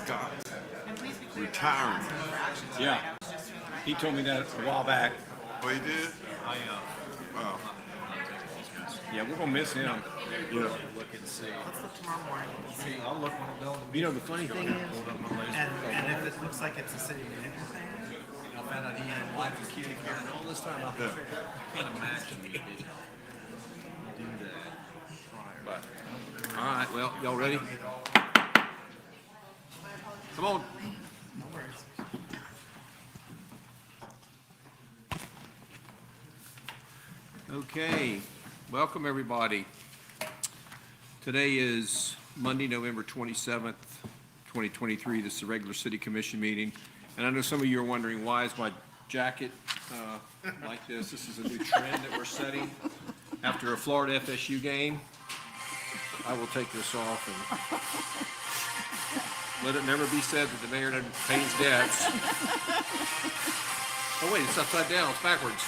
Scott retiring. Yeah, he told me that a while back. Oh, he did? Wow. Yeah, we're gonna miss him. Yeah. Look and see. Let's look tomorrow morning and see. I'll look when I'm done. You know, the funny thing is, And if it looks like it's a city manager thing, I found out he had wife and kid here, and all this time I Yeah. can't imagine you did do that prior. but, all right, well, y'all ready? Come on. no worries. Okay, welcome everybody. Today is Monday, November 27th, 2023. This is a regular city commission meeting. And I know some of you are wondering, why is my jacket like this? This is a new trend that we're setting. After a Florida FSU game, I will take this off and let it never be said that the mayor doesn't pay his debts. Oh wait, it's upside down, it's backwards.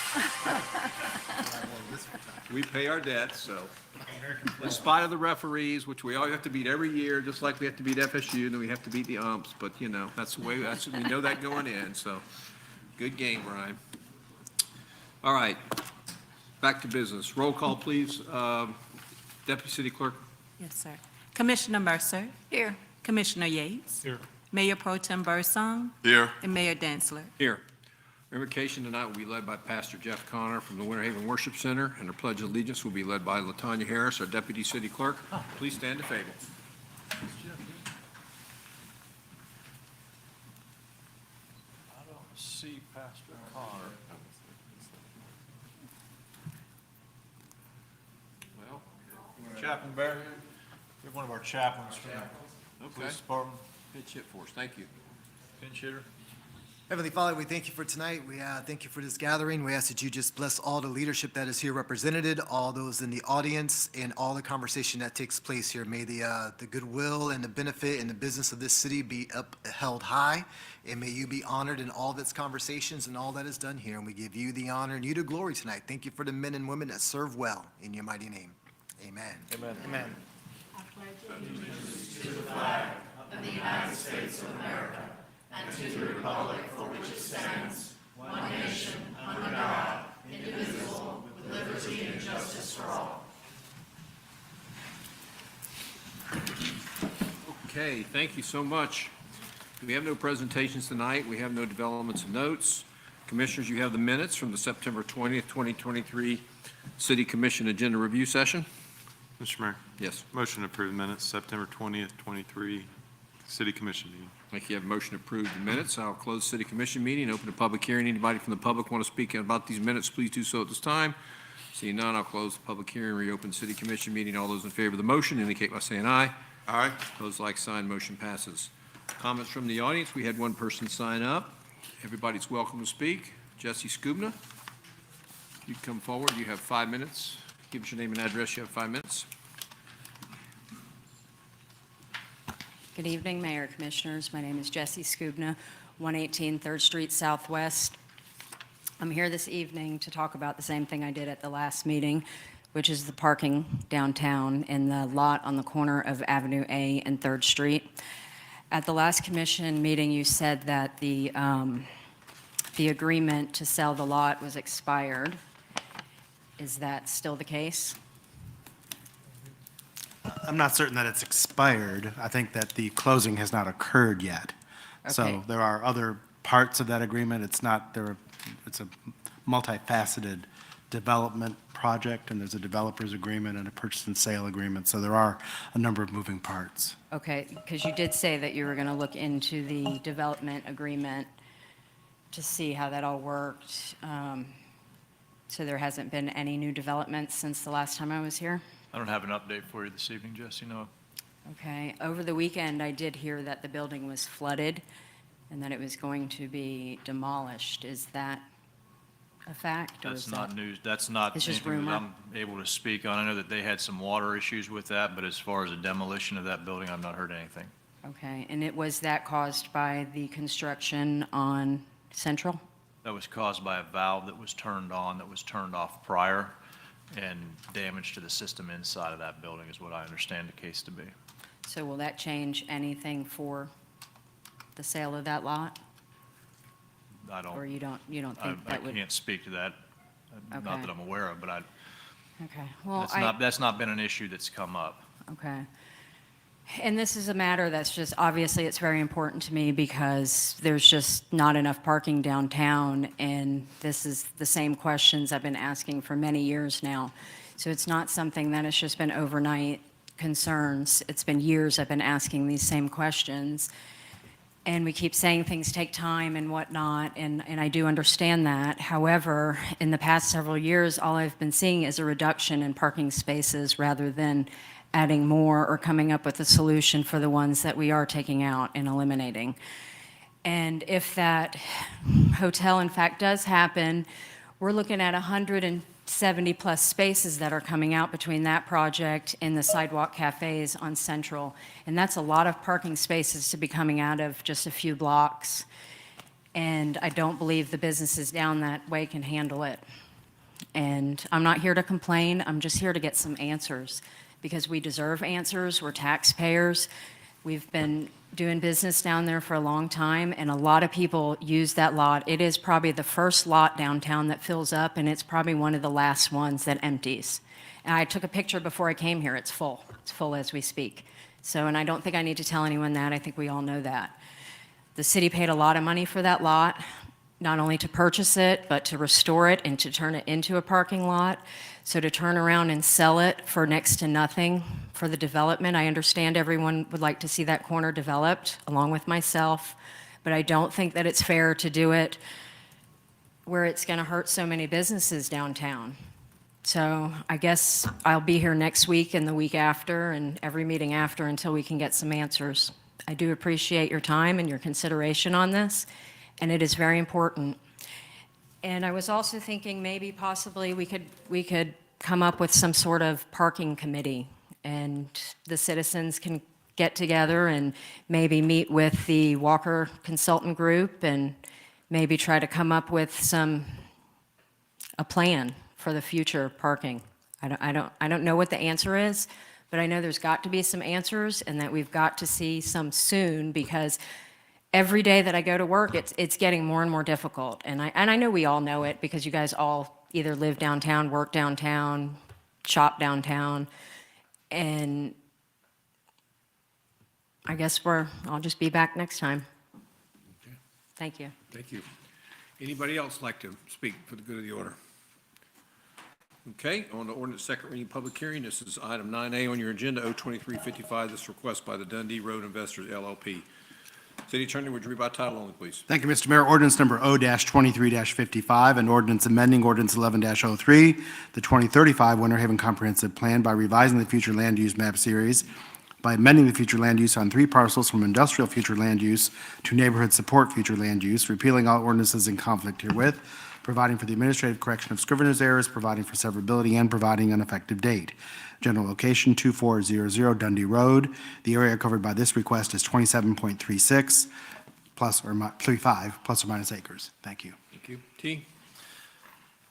We pay our debts, so. In spite of the referees, which we all have to beat every year, just like we have to beat FSU, and then we have to beat the umps, but you know, that's the way, we know that going in, so. Good game, Ryan. All right, back to business. Roll call, please. Deputy City Clerk. Yes, sir. Commissioner Mercer. Here. Commissioner Yates. Here. Mayor Pro Tem Bursong. Here. And Mayor Dantzler. Here. Invocation tonight will be led by Pastor Jeff Connor from the Winter Haven Worship Center, and our Pledge of Allegiance will be led by LaTanya Harris, our Deputy City Clerk. Please stand to favor. I don't see Pastor Connor. Well, Chaplain Barry, we have one of our chaplains from the okay. police department, Pitch hit for us. Thank you. pinch hitter. Heavenly Father, we thank you for tonight. We thank you for this gathering. We ask that you just bless all the leadership that is here represented, all those in the audience, and all the conversation that takes place here. May the goodwill and the benefit and the business of this city be upheld high, and may you be honored in all of its conversations and all that is done here. And we give you the honor and you the glory tonight. Thank you for the men and women that serve well. In your mighty name, amen. Amen. Amen. Okay, thank you so much. We have no presentations tonight. We have no developments and notes. Commissioners, you have the minutes from the September 20th, 2023 City Commission Agenda Review Session. Mr. Mayor, Yes. motion to approve minutes, September 20th, 23, City Commission meeting. Thank you. I have a motion to approve the minutes. I'll close the City Commission meeting, open a public hearing. Anybody from the public want to speak about these minutes, please do so at this time. Seeing none, I'll close the public hearing, reopen the City Commission meeting. All those in favor of the motion indicate by saying aye. Aye. Opposed, like sign, motion passes. Comments from the audience, we had one person sign up. Everybody's welcome to speak. Jesse Skubna, you come forward, you have 5 minutes. Give us your name and address, you have 5 minutes. Good evening, Mayor, Commissioners. My name is Jessie Skubna, 118 3rd Street Southwest. I'm here this evening to talk about the same thing I did at the last meeting, which is the parking downtown in the lot on the corner of Avenue A and 3rd Street. At the last commission meeting, you said that the agreement to sell the lot was expired. Is that still the case? I'm not certain that it's expired. I think that the closing has not occurred yet. Okay. So there are other parts of that agreement. It's not, it's a multifaceted development project, and there's a developer's agreement and a purchase and sale agreement. So there are a number of moving parts. Okay, because you did say that you were going to look into the development agreement to see how that all worked. So there hasn't been any new developments since the last time I was here? I don't have an update for you this evening, Jesse, no. Okay, over the weekend, I did hear that the building was flooded and that it was going to be demolished. Is that a fact? or That's is not that- news, that's not It's just anything that rumor? I'm able to speak on. I know that they had some water issues with that, but as far as the demolition of that building, I've not heard anything. Okay, and was that caused by the construction on Central? That was caused by a valve that was turned on, that was turned off prior, and damage to the system inside of that building is what I understand the case to be. So will that change anything for the sale of that lot? I Or don't, you don't I think that would? can't speak to that, not Okay. that I'm aware of, but Okay, well, that's not been an issue that's come up. okay. And this is a matter that's just, obviously, it's very important to me because there's just not enough parking downtown, and this is the same questions I've been asking for many years now. So it's not something that has just been overnight concerns. It's been years I've been asking these same questions. And we keep saying things take time and whatnot, and I do understand that. However, in the past several years, all I've been seeing is a reduction in parking spaces rather than adding more or coming up with a solution for the ones that we are taking out and eliminating. And if that hotel, in fact, does happen, we're looking at 170-plus spaces that are coming out between that project and the sidewalk cafes on Central. And that's a lot of parking spaces to be coming out of just a few blocks. And I don't believe the businesses down that way can handle it. And I'm not here to complain, I'm just here to get some answers, because we deserve answers, we're taxpayers. We've been doing business down there for a long time, and a lot of people use that lot. It is probably the first lot downtown that fills up, and it's probably one of the last ones that empties. And I took a picture before I came here, it's full as we speak. So, and I don't think I need to tell anyone that, I think we all know that. The city paid a lot of money for that lot, not only to purchase it, but to restore it and to turn it into a parking lot. So to turn around and sell it for next to nothing for the development, I understand everyone would like to see that corner developed, along with myself, but I don't think that it's fair to do it where it's going to hurt so many businesses downtown. So I guess I'll be here next week and the week after and every meeting after until we can get some answers. I do appreciate your time and your consideration on this, and it is very important. And I was also thinking maybe possibly we could come up with some sort of parking committee, and the citizens can get together and maybe meet with the Walker Consultant Group and maybe try to come up with a plan for the future parking. I don't know what the answer is, but I know there's got to be some answers and that we've got to see some soon, because every day that I go to work, it's getting more and more difficult. And I know we all know it, because you guys all either live downtown, work downtown, shop downtown, and I guess I'll just be back next time. Thank you. Thank you. Anybody else like to speak for the good of the order? Okay, on to ordinance second reading, public hearing. This is item 9A on your agenda, O2355. This request by the Dundee Road Investors LLP. City Attorney, would you read by title only, please? Thank you, Mr. Mayor. Ordinance number O-23-55, an ordinance amending ordinance 11-03, the 2035 Winter Haven Comprehensive Plan by revising the future land use map series, by amending the future land use on 3 parcels from industrial future land use to neighborhood support future land use, repealing all ordinances in conflict herewith, providing for the administrative correction of scrivener's errors, providing for severability, and providing an effective date. General location, 2400 Dundee Road. The area covered by this request is 27.36 35 plus or minus acres. Thank you. Thank you. T?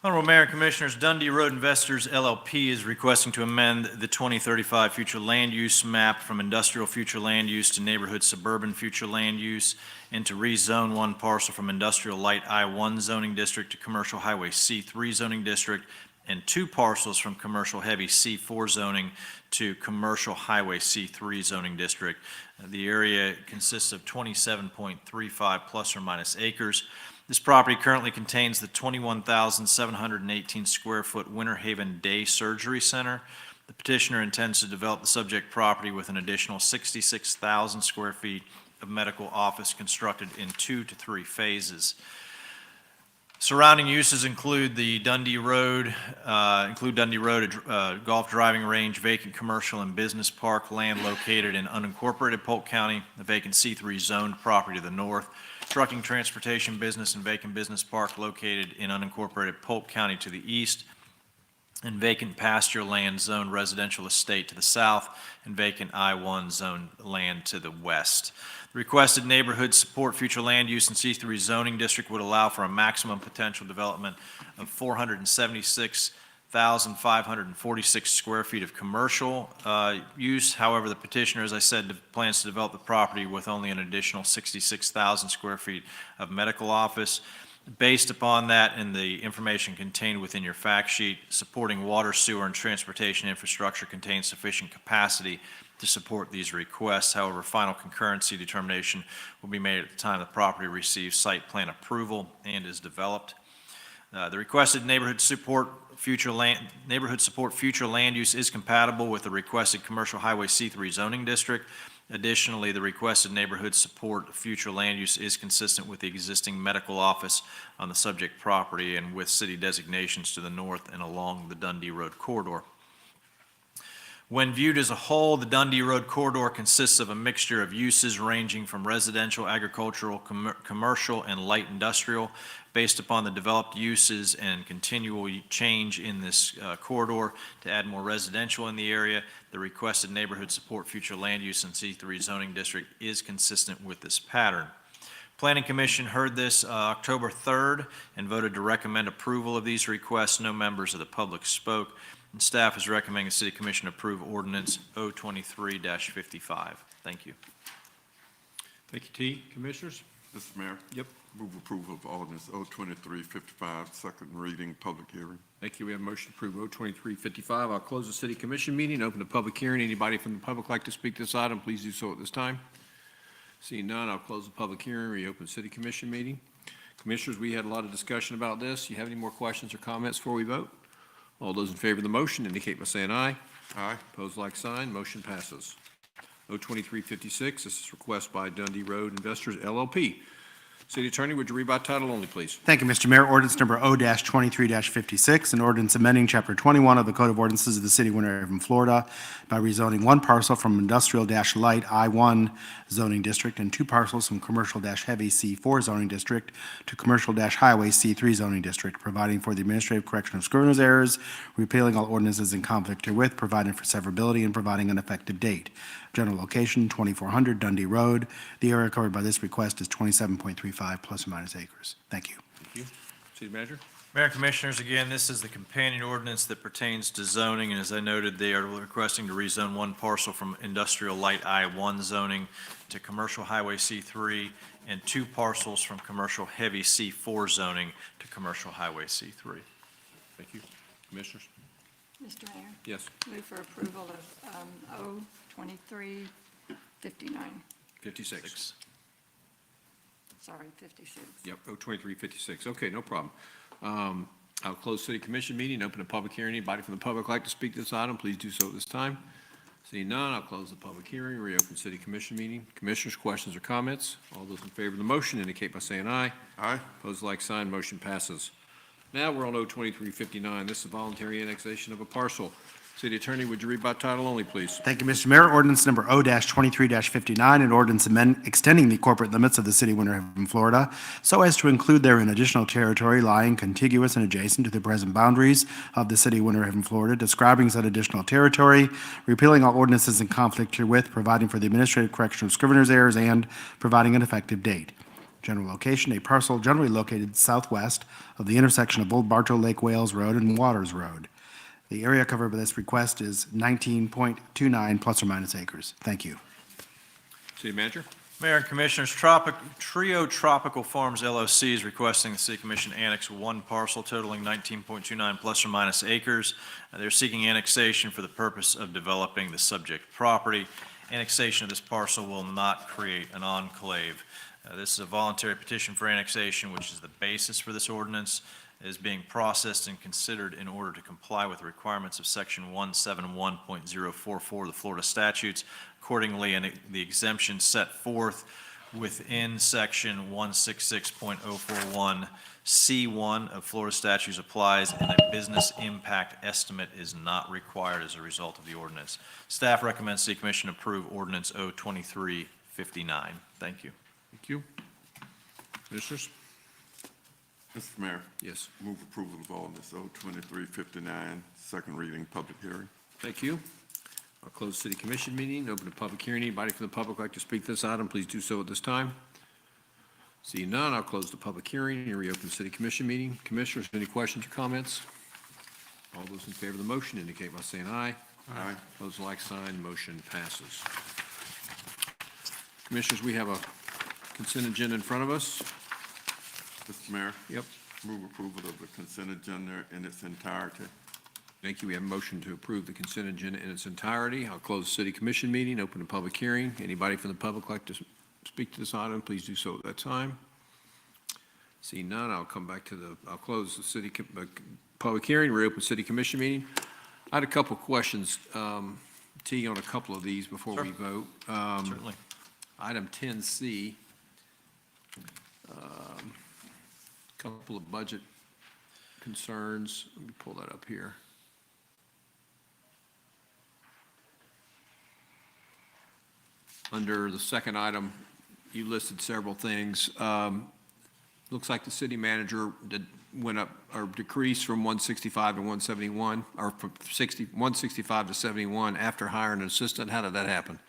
Honorable Mayor and Commissioners, Dundee Road Investors LLP is requesting to amend the 2035 future land use map from industrial future land use to neighborhood suburban future land use, and to rezone 1 parcel from industrial light I-1 zoning district to commercial highway C3 zoning district, and 2 parcels from commercial heavy C4 zoning to commercial highway C3 zoning district. The area consists of 27.35 plus or minus acres. This property currently contains the 21,718 square foot Winter Haven Day Surgery Center. The petitioner intends to develop the subject property with an additional 66,000 square feet of medical office constructed in 2 to 3 phases. Surrounding uses include the Dundee Road, a golf driving range, vacant commercial and business park, land located in unincorporated Polk County, the vacant C3 zoned property to the north, trucking, transportation, business, and vacant business park located in unincorporated Polk County to the east, and vacant pasture land zoned residential estate to the south, and vacant I-1 zoned land to the west. The requested neighborhood support future land use in C3 zoning district would allow for a maximum potential development of 1,546 square feet of commercial use. However, the petitioner, as I said, plans to develop the property with only an additional 66,000 square feet of medical office. Based upon that and the information contained within your fact sheet, supporting water, sewer, and transportation infrastructure contains sufficient capacity to support these requests. However, final concurrency determination will be made at the time the property receives site plan approval and is developed. The requested neighborhood support future land use is compatible with the requested commercial highway C3 zoning district. Additionally, the requested neighborhood support future land use is consistent with the existing medical office on the subject property and with city designations to the north and along the Dundee Road corridor. When viewed as a whole, the Dundee Road corridor consists of a mixture of uses ranging from residential, agricultural, commercial, and light industrial. Based upon the developed uses and continual change in this corridor to add more residential in the area, the requested neighborhood support future land use in C3 zoning district is consistent with this pattern. Planning Commission heard this October 3rd and voted to recommend approval of these requests. No members of the public spoke. And staff is recommending the City Commission approve ordinance 023-55. Thank you. Thank you, T. Commissioners? Mr. Mayor, Yep. move approval of ordinance 02355, second reading, public hearing. Thank you. We have a motion to approve 02355. I'll close the city commission meeting, open the public hearing. Anybody from the public like to speak to this item, please do so at this time. Seeing none, I'll close the public hearing, reopen city commission meeting. Commissioners, we had a lot of discussion about this. You have any more questions or comments before we vote? All those in favor of the motion indicate by saying aye. Aye. Opposed, like sign. Motion passes. 02356, this is request by Dundee Road Investors LLP. City Attorney, would you read by title only, please? Thank you, Mr. Mayor. Ordinance number O-23-56, an ordinance amending Chapter 21 of the Code of Ordinances of the City of Winter Haven, Florida by rezoning one parcel from Industrial-Light I-1 zoning district and two parcels from Commercial-Heavy C4 zoning district to Commercial-Highway C3 zoning district, providing for the administrative correction of scrivener's errors, repealing all ordinances in conflict herewith, providing for severability, and providing an effective date. General location, 2400 Dundee Road. The area covered by this request is 27.35 plus or minus acres. Thank you. Thank you. City Manager? Mayor and Commissioners, again, this is the companion ordinance that pertains to zoning, and as I noted, they are requesting to rezone one parcel from Industrial Light I-1 zoning to Commercial Highway C3, and two parcels from Commercial Heavy C4 zoning to Commercial Highway C3. Thank you. Commissioners? Mr. Mayor, Yes. move for approval of O-2359, 56. sorry, 56. Yep, 02356. Okay, no problem. I'll close city commission meeting, open a public hearing. Anybody from the public like to speak to this item, please do so at this time. Seeing none, I'll close the public hearing, reopen city commission meeting. Commissioners, questions or comments? All those in favor of the motion indicate by saying aye. Aye. Opposed, like sign, motion passes. Now we're on 02359. This is voluntary annexation of a parcel. City Attorney, would you read by title only, please? Thank you, Mr. Mayor. Ordinance number O-23-59, an ordinance extending the corporate limits of the City of Winter Haven, Florida, so as to include therein additional territory lying contiguous and adjacent to the present boundaries of the City of Winter Haven, Florida, describing said additional territory, repealing all ordinances in conflict herewith, providing for the administrative correction of scrivener's errors, and providing an effective date. General location, a parcel generally located southwest of the intersection of Old Bartow Lake Wales Road and Waters Road. The area covered by this request is 19.29 plus or minus acres. Thank you. City Manager? Mayor and Commissioners, Trio Tropical Farms LLC is requesting the City Commission annex one parcel totaling 19.29 plus or minus acres. They're seeking annexation for the purpose of developing the subject property. Annexation of this parcel will not create an enclave. This is a voluntary petition for annexation, which is the basis for this ordinance. Is being processed and considered in order to comply with the requirements of Section 171.044 of the Florida statutes. Accordingly, and the exemption set forth within Section 166.041 C1 of Florida statutes applies, and a business impact estimate is not required as a result of the ordinance. Staff recommends City Commission approve ordinance O-2359. Thank you. Thank you. Commissioners? Mr. Mayor, Yes. move approval of ordinance 02359, second reading, public hearing. Thank you. I'll close city commission meeting, open a public hearing. Anybody from the public like to speak to this item, please do so at this time. Seeing none, I'll close the public hearing and reopen city commission meeting. Commissioners, any questions or comments? All those in favor of the motion indicate by saying aye. Aye. Those like sign, motion passes. Commissioners, we have a consent agenda in front of us. Mr. Mayor, Yep. move approval of the consent agenda in its entirety. Thank you. We have a motion to approve the consent agenda in its entirety. I'll close the city commission meeting, open the public hearing. Anybody from the public like to speak to this item, please do so at that time. See none, I'll come back to I'll close the public hearing, reopen city commission meeting. I had a couple of questions, T, on a couple of these before we vote. Certainly. Item 10C, couple of budget concerns. Let me pull that up here. Under the second item, you listed several things. Looks like the city manager went up or decreased from 165 to 171, or from 165 to 71 after hiring an assistant. How did that happen?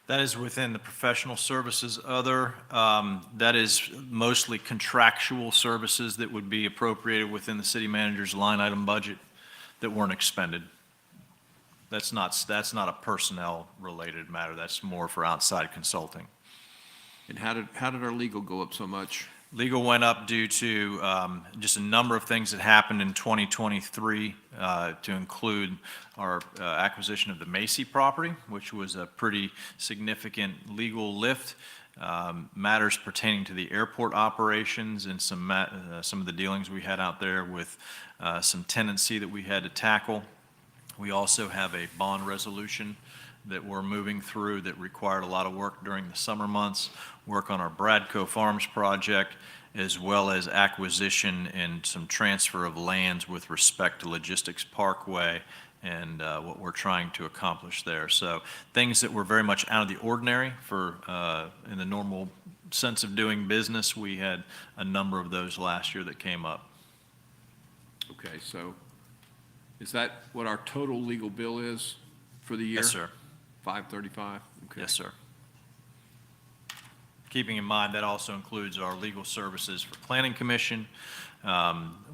That is within the professional services other. That is mostly contractual services that would be appropriated within the city manager's line item budget that weren't expended. That's not a personnel-related matter. That's more for outside consulting. And how did our legal go up so much? Legal went up due to just a number of things that happened in 2023, to include our acquisition of the Macy property, which was a pretty significant legal lift, matters pertaining to the airport operations and some of the dealings we had out there with some tenancy that we had to tackle. We also have a bond resolution that we're moving through that required a lot of work during the summer months, work on our Bradco Farms project, as well as acquisition and some transfer of lands with respect to Logistics Parkway and what we're trying to accomplish there. So things that were very much out of the ordinary for in the normal sense of doing business. We had a number of those last year that came up. Okay, so is that what our total legal bill is for the year? Yes, sir. 535? Okay. Yes, sir. Keeping in mind, that also includes our legal services for Planning Commission.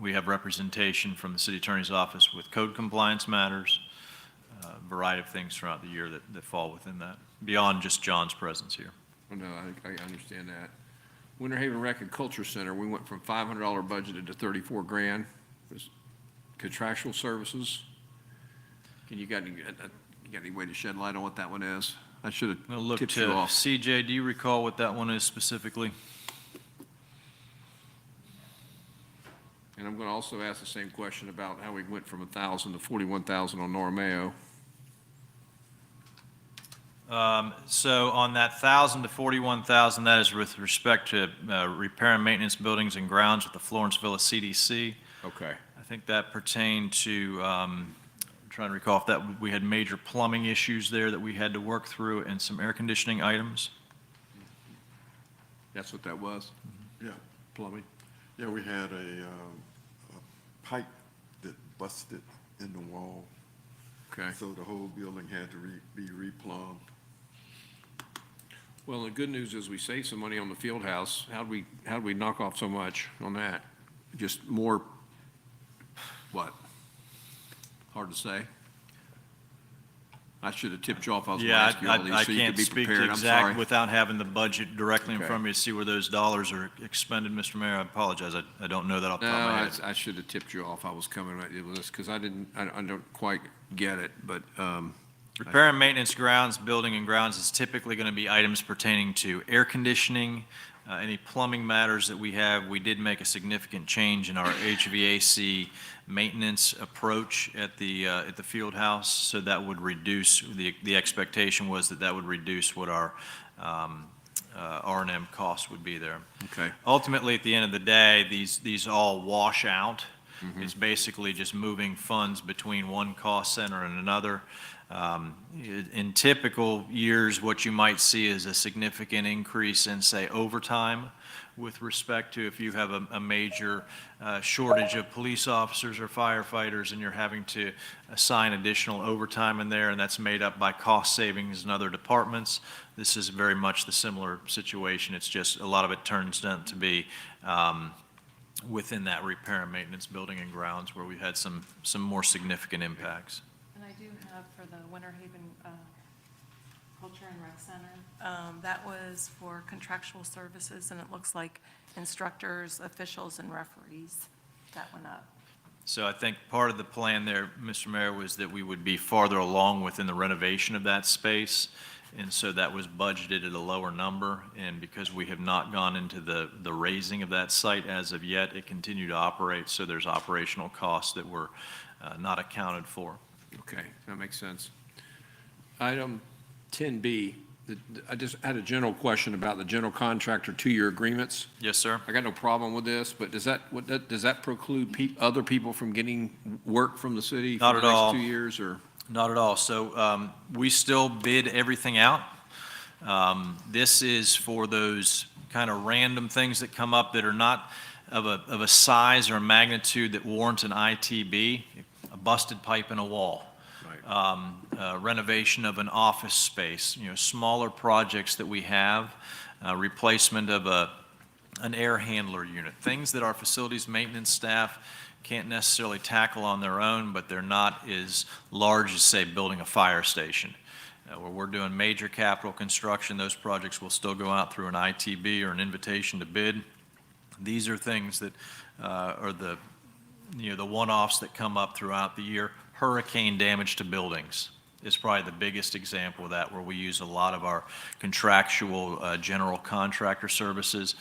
We have representation from the City Attorney's Office with code compliance matters, a variety of things throughout the year that fall within that, beyond just John's presence here. Oh, no, I understand that. Winter Haven Rec and Culture Center, we went from $500 budgeted to 34 grand. Was contractual services. You got any way to shed light on what that one is? I should I'm going to have look tipped to you off. CJ, do you recall what that one is specifically? And I'm going to also ask the same question about how we went from 1,000 to 41,000 on Nora Mayo. So on that 1,000 to 41,000, that is with respect to repair and maintenance buildings and grounds with the Florence Villa CDC. Okay. I think that pertained to, I'm trying to recall if that, we had major plumbing issues there that we had to work through and some air conditioning items. That's what that was? Yeah, Plumbing? yeah, we had a pipe that busted in the wall, Okay. so the whole building had to be replumbed. Well, the good news is we saved some money on the field house. How'd we knock off so much on that? Just more, what? Hard to say. I should have tipped you off. I was going to Yeah, ask you all these I so you could can't be speak prepared. to I'm sorry. exact without having the budget directly in Okay. front of me to see where those dollars are expended, Mr. Mayor. I apologize. I don't know that off the No, top of my head. I should have tipped you off. I was coming at you with this because I don't quite get it, but, Repair and maintenance grounds, building and grounds is typically going to be items pertaining to air conditioning, any plumbing matters that we have. We did make a significant change in our HVAC maintenance approach at the field house, so that would reduce, the expectation was that would reduce what our R&M cost would be there. okay. Ultimately, at the end of the day, these all wash out. It's basically just moving funds between one cost center and another. In typical years, what you might see is a significant increase in, say, overtime with respect to if you have a major shortage of police officers or firefighters and you're having to assign additional overtime in there, and that's made up by cost savings in other departments. This is very much the similar situation. It's just a lot of it turns out to be within that repair and maintenance building and grounds where we had some more significant impacts. And I do have for the Winter Haven Culture and Rec Center, that was for contractual services, and it looks like instructors, officials, and referees, that went up. So I think part of the plan there, Mr. Mayor, was that we would be farther along within the renovation of that space. And so that was budgeted at a lower number. And because we have not gone into the raising of that site as of yet, it continued to operate. So there's operational costs that were not accounted for. Okay, that makes sense. Item 10B, I just had a general question about the general contractor two-year agreements. Yes, sir. I got no problem with this, but does that preclude other people from getting work from the city Not for at the next all. 2 years, or? Not at all. So we still bid everything out. This is for those kind of random things that come up that are not of a size or a magnitude that warrants an ITB, a busted pipe in a wall. Renovation of an office space, smaller projects that we have, replacement of an air handler unit, things that our facilities maintenance staff can't necessarily tackle on their own, but they're not as large as, say, building a fire station. Where we're doing major capital construction, those projects will still go out through an ITB or an invitation to bid. These are things that are the one-offs that come up throughout the year. Hurricane damage to buildings is probably the biggest example of that, where we use a lot of our contractual general contractor services.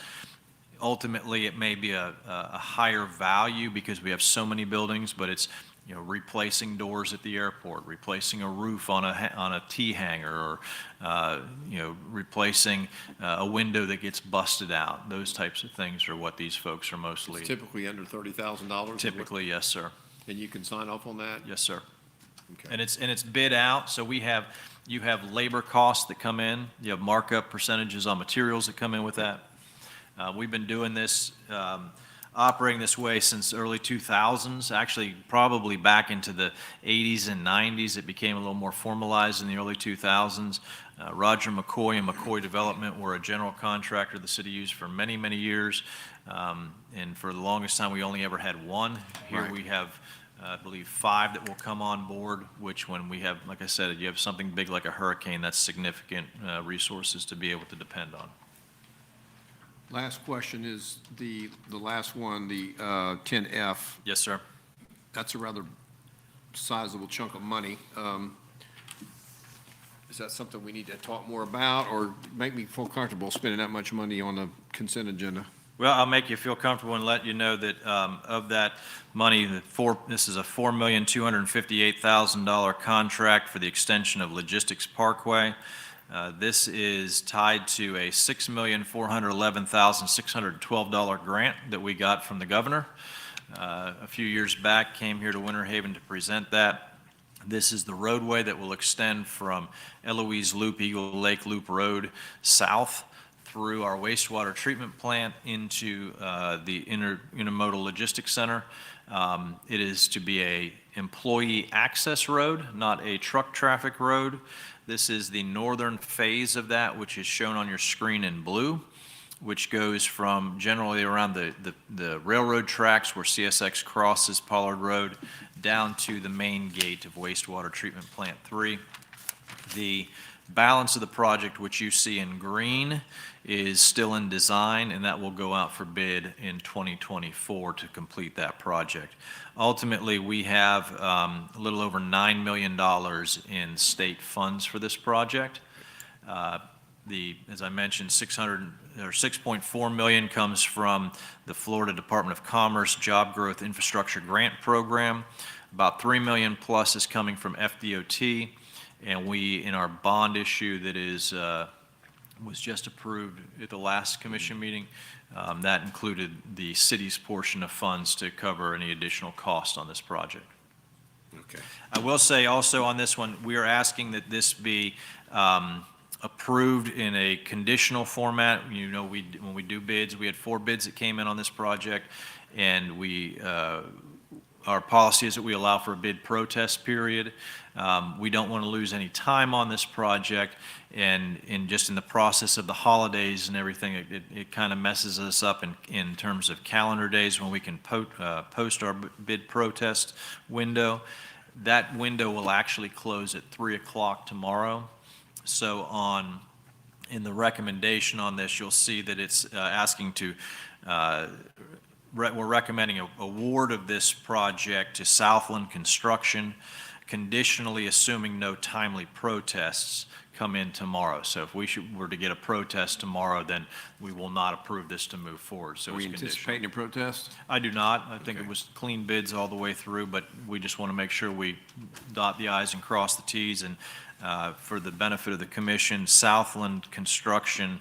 Ultimately, it may be a higher value because we have so many buildings, but it's replacing doors at the airport, replacing a roof on a T hanger, or replacing a window that gets busted out. Those types of things are what these folks are mostly. It's typically under $30,000? Typically, yes, sir. And you can sign off on that? Yes, sir. Okay. And it's bid out, so you have labor costs that come in, you have markup percentages on materials that come in with that. We've been doing this, operating this way since early 2000s, actually probably back into the 80s and 90s. It became a little more formalized in the early 2000s. Roger McCoy and McCoy Development were a general contractor the city used for many, many years. And for the longest time, we only ever had one. Here Right. we have, I believe, 5 that will come on board, which when we have, like I said, you have something big like a hurricane, that's significant resources to be able to depend on. Last question is the last one, the 10F. Yes, sir. That's a rather sizable chunk of money. Is that something we need to talk more about, or make me feel comfortable spending that much money on the consent agenda? Well, I'll make you feel comfortable and let you know that of that money, this is a $4,258,000 contract for the extension of Logistics Parkway. This is tied to a $6,411,612 grant that we got from the governor. A few years back, came here to Winter Haven to present that. This is the roadway that will extend from Eloise Loop, Eagle Lake Loop Road south through our wastewater treatment plant into the Intermodal Logistics Center. It is to be a employee access road, not a truck traffic road. This is the northern phase of that, which is shown on your screen in blue, which goes from generally around the railroad tracks where CSX crosses Pollard Road down to the main gate of Wastewater Treatment Plant 3. The balance of the project, which you see in green, is still in design, and that will go out for bid in 2024 to complete that project. Ultimately, we have a little over $9 million in state funds for this project. As I mentioned, $6.4 million comes from the Florida Department of Commerce Job Growth Infrastructure Grant Program. About $3 million plus is coming from FDOT, and we, in our bond issue that was just approved at the last commission meeting, that included the city's portion of funds to cover any additional cost on this project. Okay. I will say also on this one, we are asking that this be approved in a conditional format. When we do bids, we had 4 bids that came in on this project, and we our policy is that we allow for a bid protest period. We don't want to lose any time on this project, and just in the process of the holidays and everything, it kind of messes us up in terms of calendar days when we can post our bid protest window. That window will actually close at 3 o'clock tomorrow. So in the recommendation on this, you'll see that it's asking to, we're recommending an award of this project to Southland Construction, conditionally assuming no timely protests come in tomorrow. So if we were to get a protest tomorrow, then we will not approve this to move forward. So Are we it's conditional. anticipating a protest? I do not. I think Okay. it was clean bids all the way through, but we just want to make sure we dot the i's and cross the t's. And for the benefit of the commission, Southland Construction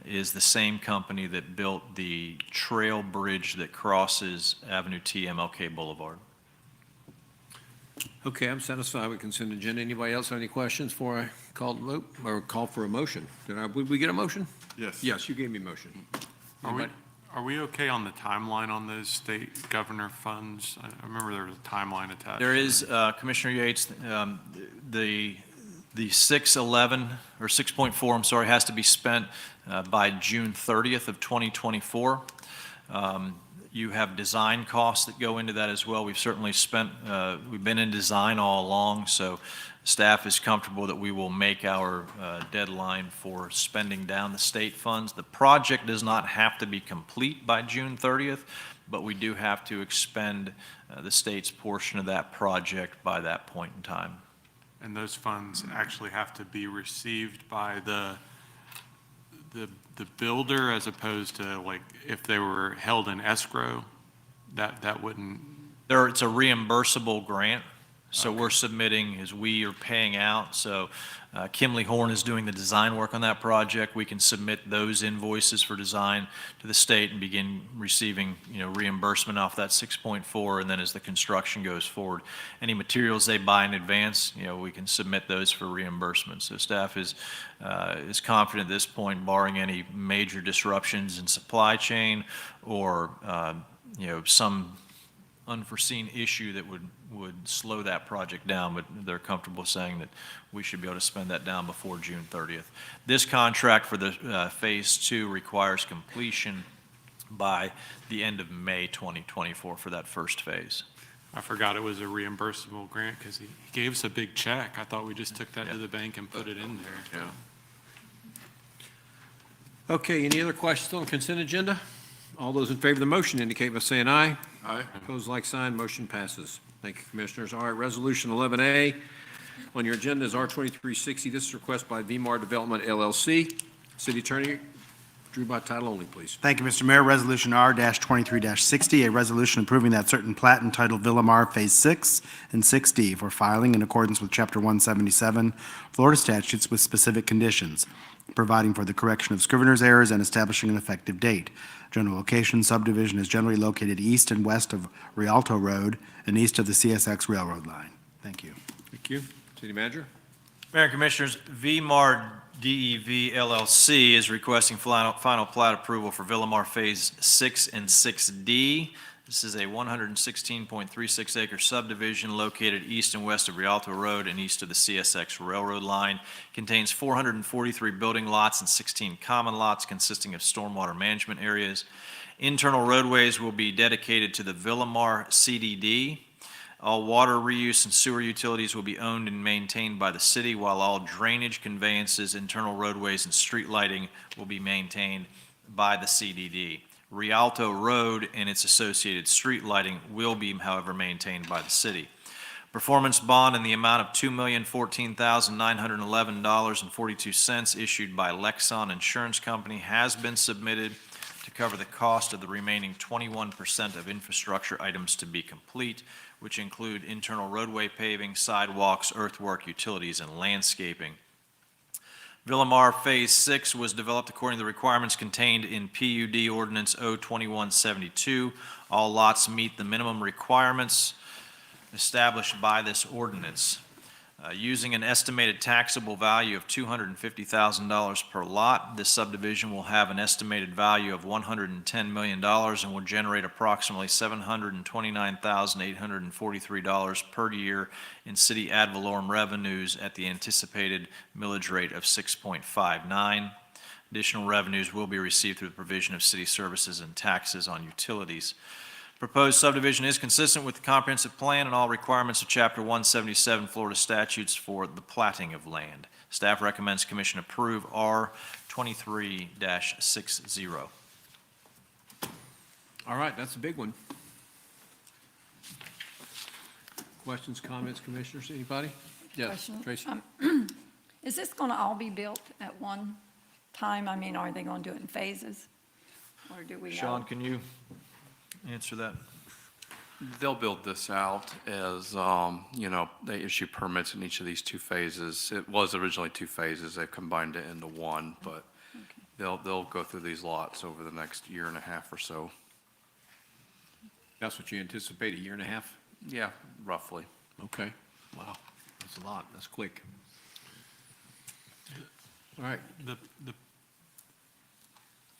is the same company that built the trail bridge that crosses Avenue T, MLK Boulevard. Okay, I'm satisfied with consent agenda. Anybody else have any questions before I call the vote, or call for a motion? Did we get a motion? Yes. Yes, you gave me a motion. Anybody? Are we okay on the timeline on those state governor funds? I remember there was a timeline attached. There is, Commissioner Yates, the 611, or 6.4, I'm sorry, has to be spent by June 30th of 2024. You have design costs that go into that as well. We've certainly we've been in design all along, so staff is comfortable that we will make our deadline for spending down the state funds. The project does not have to be complete by June 30th, but we do have to expend the state's portion of that project by that point in time. And those funds actually have to be received by the builder, as opposed to, like, if they were held in escrow, that wouldn't. It's a reimbursable grant, so we're submitting as we are paying out. So Kimley Horn is doing the design work on that project. We can submit those invoices for design to the state and begin receiving, reimbursement off that 6.4, and then as the construction goes forward, any materials they buy in advance, we can submit those for reimbursement. So staff is confident at this point, barring any major disruptions in supply chain or, some unforeseen issue that would slow that project down, but they're comfortable saying that we should be able to spend that down before June 30th. This contract for the Phase 2 requires completion by the end of May 2024 for that first phase. I forgot it was a reimbursable grant because he gave us a big check. I thought we just took that to the bank and put it in there. Yeah. Okay, any other questions on the consent agenda? All those in favor of the motion indicate by saying aye. Aye. Opposed, like sign, motion passes. Thank you, Commissioners. All right, Resolution 11A on your agenda is R2360. This is a request by VMAR Development LLC. City Attorney, Drew, by title only, please. Thank you, Mr. Mayor. Resolution R-23-60, a resolution approving that certain plat entitled Villamar Phase 6 and 6D for filing in accordance with Chapter 177 Florida statutes with specific conditions, providing for the correction of scrivener's errors and establishing an effective date. General location subdivision is generally located east and west of Rialto Road and east of the CSX Railroad line. Thank you. Thank you. City Manager? Mayor and Commissioners, VMAR DEV LLC is requesting final plat approval for Villamar Phase 6 and 6D. This is a 116.36 acre subdivision located east and west of Rialto Road and east of the CSX Railroad line. Contains 443 building lots and 16 common lots consisting of stormwater management areas. Internal roadways will be dedicated to the Villamar CDD. All water reuse and sewer utilities will be owned and maintained by the city, while all drainage, conveyances, internal roadways, and street lighting will be maintained by the CDD. Rialto Road and its associated street lighting will be, however, maintained by the city. Performance bond in the amount of $2,014,911.42 issued by Lexon Insurance Company has been submitted to cover the cost of the remaining 21% of infrastructure items to be complete, which include internal roadway paving, sidewalks, earthwork, utilities, and landscaping. Villamar Phase 6 was developed according to the requirements contained in PUD Ordinance O-2172. All lots meet the minimum requirements established by this ordinance. Using an estimated taxable value of $250,000 per lot, this subdivision will have an estimated value of $110 million and will generate approximately $729,843 per year in city ad valorem revenues at the anticipated millage rate of 6.59. Additional revenues will be received through the provision of city services and taxes on utilities. Proposed subdivision is consistent with the comprehensive plan and all requirements of Chapter 177 Florida statutes for the platting of land. Staff recommends commission approve R 23-60. All right, that's a big one. Questions, comments, commissioners, anybody? Yes, Question. Tracy? Is this going to all be built at one time? I mean, are they going to do it in phases? Or do we know? Sean, can you answer that? They'll build this out as, they issue permits in each of these two phases. It was originally two phases. They combined it into one, but they'll go through these lots over the next year and a half or so. That's what you anticipate, a year and a half? Yeah, roughly. Okay, wow, that's a lot, that's quick. All right, The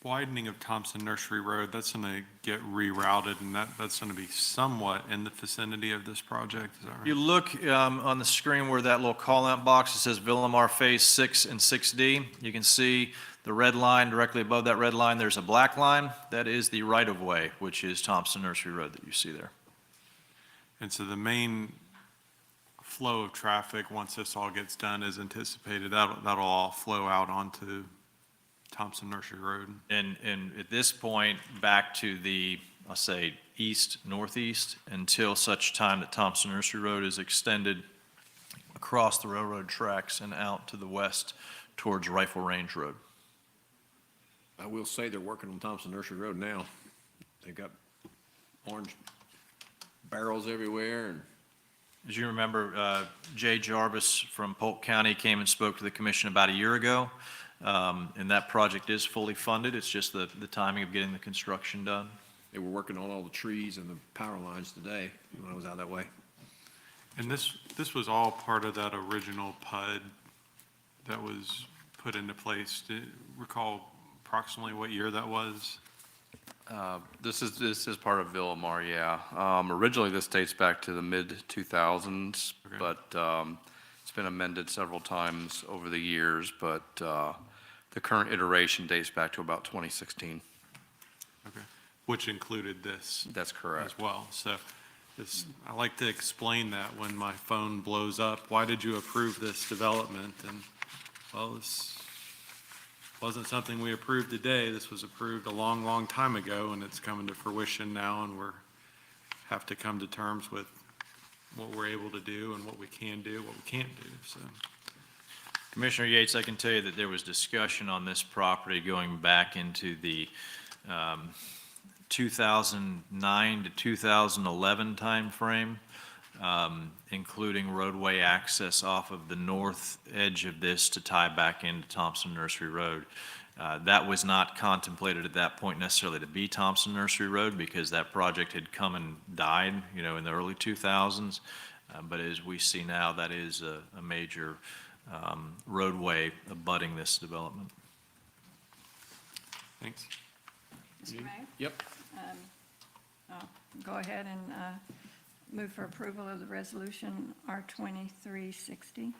widening of Thompson Nursery Road, that's going to get rerouted, and that's going to be somewhat in the vicinity of this project, is that right? You look on the screen where that little call-out box, it says Villamar Phase 6 and 6D. You can see the red line, directly above that red line, there's a black line. That is the right-of-way, which is Thompson Nursery Road that you see there. And so the main flow of traffic, once this all gets done, is anticipated, that'll all flow out onto Thompson Nursery Road. And at this point, back to the, I'll say, east-northeast, until such time that Thompson Nursery Road is extended across the railroad tracks and out to the west towards Rifle Range Road. I will say they're working on Thompson Nursery Road now. They've got orange barrels everywhere, and As you remember, Jay Jarvis from Polk County came and spoke to the commission about a year ago, and that project is fully funded. It's just the timing of getting the construction done. they were working on all the trees and the power lines today when I was out that way. And this was all part of that original PUD that was put into place. Do you recall approximately what year that was? This is part of Villamar, yeah. Originally, this dates back to the mid-2000s, Okay. but it's been amended several times over the years, but the current iteration dates back to about 2016. Okay, which included this That's correct. as well. So I like to explain that when my phone blows up. Why did you approve this development? And, well, this wasn't something we approved today. This was approved a long, long time ago, and it's coming to fruition now, and have to come to terms with what we're able to do and what we can do, what we can't do, so. Commissioner Yates, I can tell you that there was discussion on this property going back into the 2009 to 2011 timeframe, including roadway access off of the north edge of this to tie back into Thompson Nursery Road. That was not contemplated at that point necessarily to be Thompson Nursery Road because that project had come and died, in the early 2000s. But as we see now, that is a major roadway abutting this development. Thanks. Mr. Mayor, Yep. I'll go ahead and move for approval of the resolution R2360.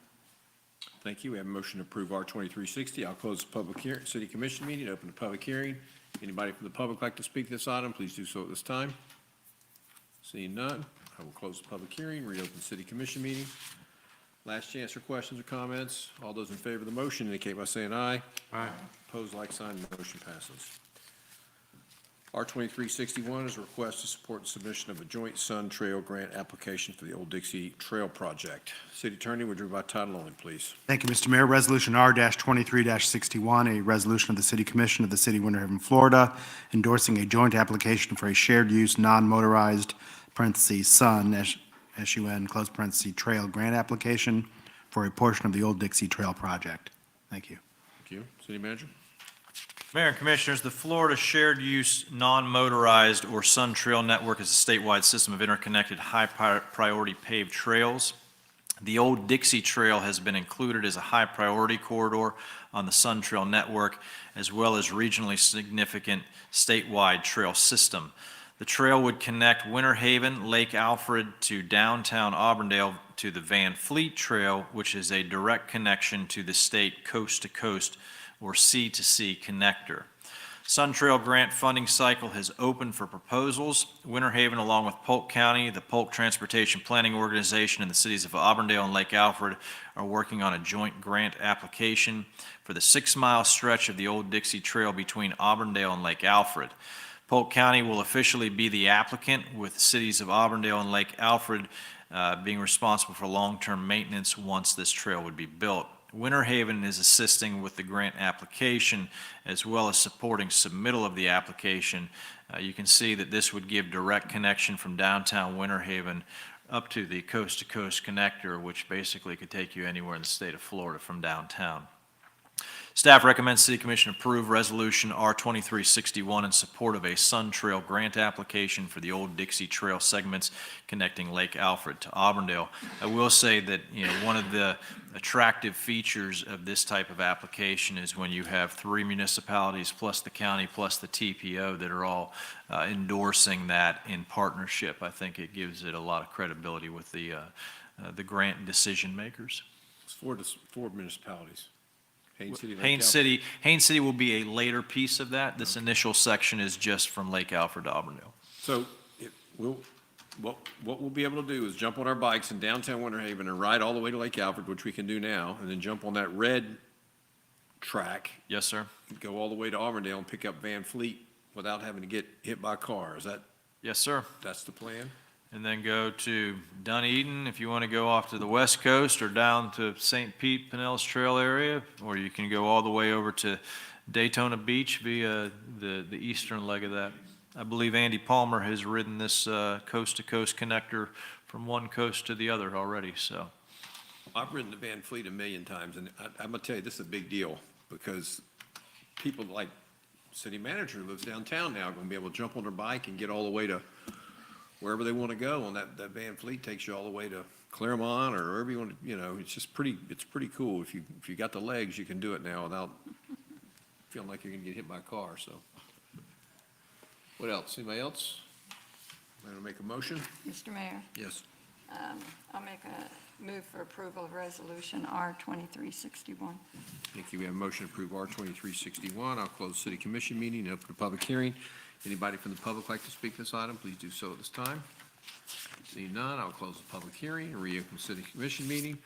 Thank you. We have a motion to approve R 2360. I'll close the public hearing, city commission meeting, open the public hearing. Anybody from the public like to speak this item, please do so at this time. Seeing none, I will close the public hearing, reopen city commission meeting. Last chance for questions or comments. All those in favor of the motion indicate by saying aye. Aye. Opposed, like sign, motion passes. R 2361 is a request to support the submission of a joint Sun Trail grant application for the Old Dixie Trail Project. City Attorney, would you read by title only, please? Thank you, Mr. Mayor. Resolution R-23-61, a resolution of the City Commission of the City of Winter Haven, Florida, endorsing a joint application for a shared-use, non-motorized, parentheses, Sun, S-U-N, close parentheses, Trail Grant Application for a portion of the Old Dixie Trail Project. Thank you. Thank you. City Manager? Mayor and Commissioners, the Florida Shared Use Non-Motorized or Sun Trail Network is a statewide system of interconnected high-priority paved trails. The Old Dixie Trail has been included as a high-priority corridor on the Sun Trail network, as well as regionally significant statewide trail system. The trail would connect Winter Haven, Lake Alfred to downtown Auburndale to the Van Fleet Trail, which is a direct connection to the state coast-to-coast or sea-to-sea connector. Sun Trail grant funding cycle has opened for proposals. Winter Haven, along with Polk County, the Polk Transportation Planning Organization, and the cities of Auburndale and Lake Alfred are working on a joint grant application for the 6-mile stretch of the Old Dixie Trail between Auburndale and Lake Alfred. Polk County will officially be the applicant, with the cities of Auburndale and Lake Alfred being responsible for long-term maintenance once this trail would be built. Winter Haven is assisting with the grant application as well as supporting submittal of the application. You can see that this would give direct connection from downtown Winter Haven up to the coast-to-coast connector, which basically could take you anywhere in the state of Florida from downtown. Staff recommends City Commission approve Resolution R2361 in support of a Sun Trail grant application for the Old Dixie Trail segments connecting Lake Alfred to Auburndale. I will say that, one of the attractive features of this type of application is when you have 3 municipalities plus the county plus the TPO that are all endorsing that in partnership. I think it gives it a lot of credibility with the grant decision makers. It's 4 municipalities. Haines City, Lake Haines Alfred. City will be a later piece of that. This initial section is just from Lake Alfred to Auburndale. So what we'll be able to do is jump on our bikes in downtown Winter Haven and ride all the way to Lake Alfred, which we can do now, and then jump on that red track, Yes, sir. go all the way to Auburndale and pick up Van Fleet without having to get hit by a car. Yes, sir. That's the plan? And then go to Dunedin if you want to go off to the west coast, or down to St. Pete, Pinellas Trail area, or you can go all the way over to Daytona Beach via the eastern leg of that. I believe Andy Palmer has ridden this coast-to-coast connector from one coast to the other already, so. I've ridden the Van Fleet 1,000,000 times, and I'm gonna tell you, this is a big deal, because people like city manager who lives downtown now are gonna be able to jump on their bike and get all the way to wherever they want to go, and that Van Fleet takes you all the way to Claremont or wherever you want to, it's just it's pretty cool. If you got the legs, you can do it now without feeling like you're going to get hit by a car, so. What else? Anybody else? Want to make a motion? Mr. Mayor, Yes. I'll make a move for approval of Resolution R2361. Thank you. We have a motion to approve R2361. I'll close the city commission meeting and open the public hearing. Anybody from the public like to speak to this item, please do so at this time. Seeing none, I'll close the public hearing and reopen the city commission meeting.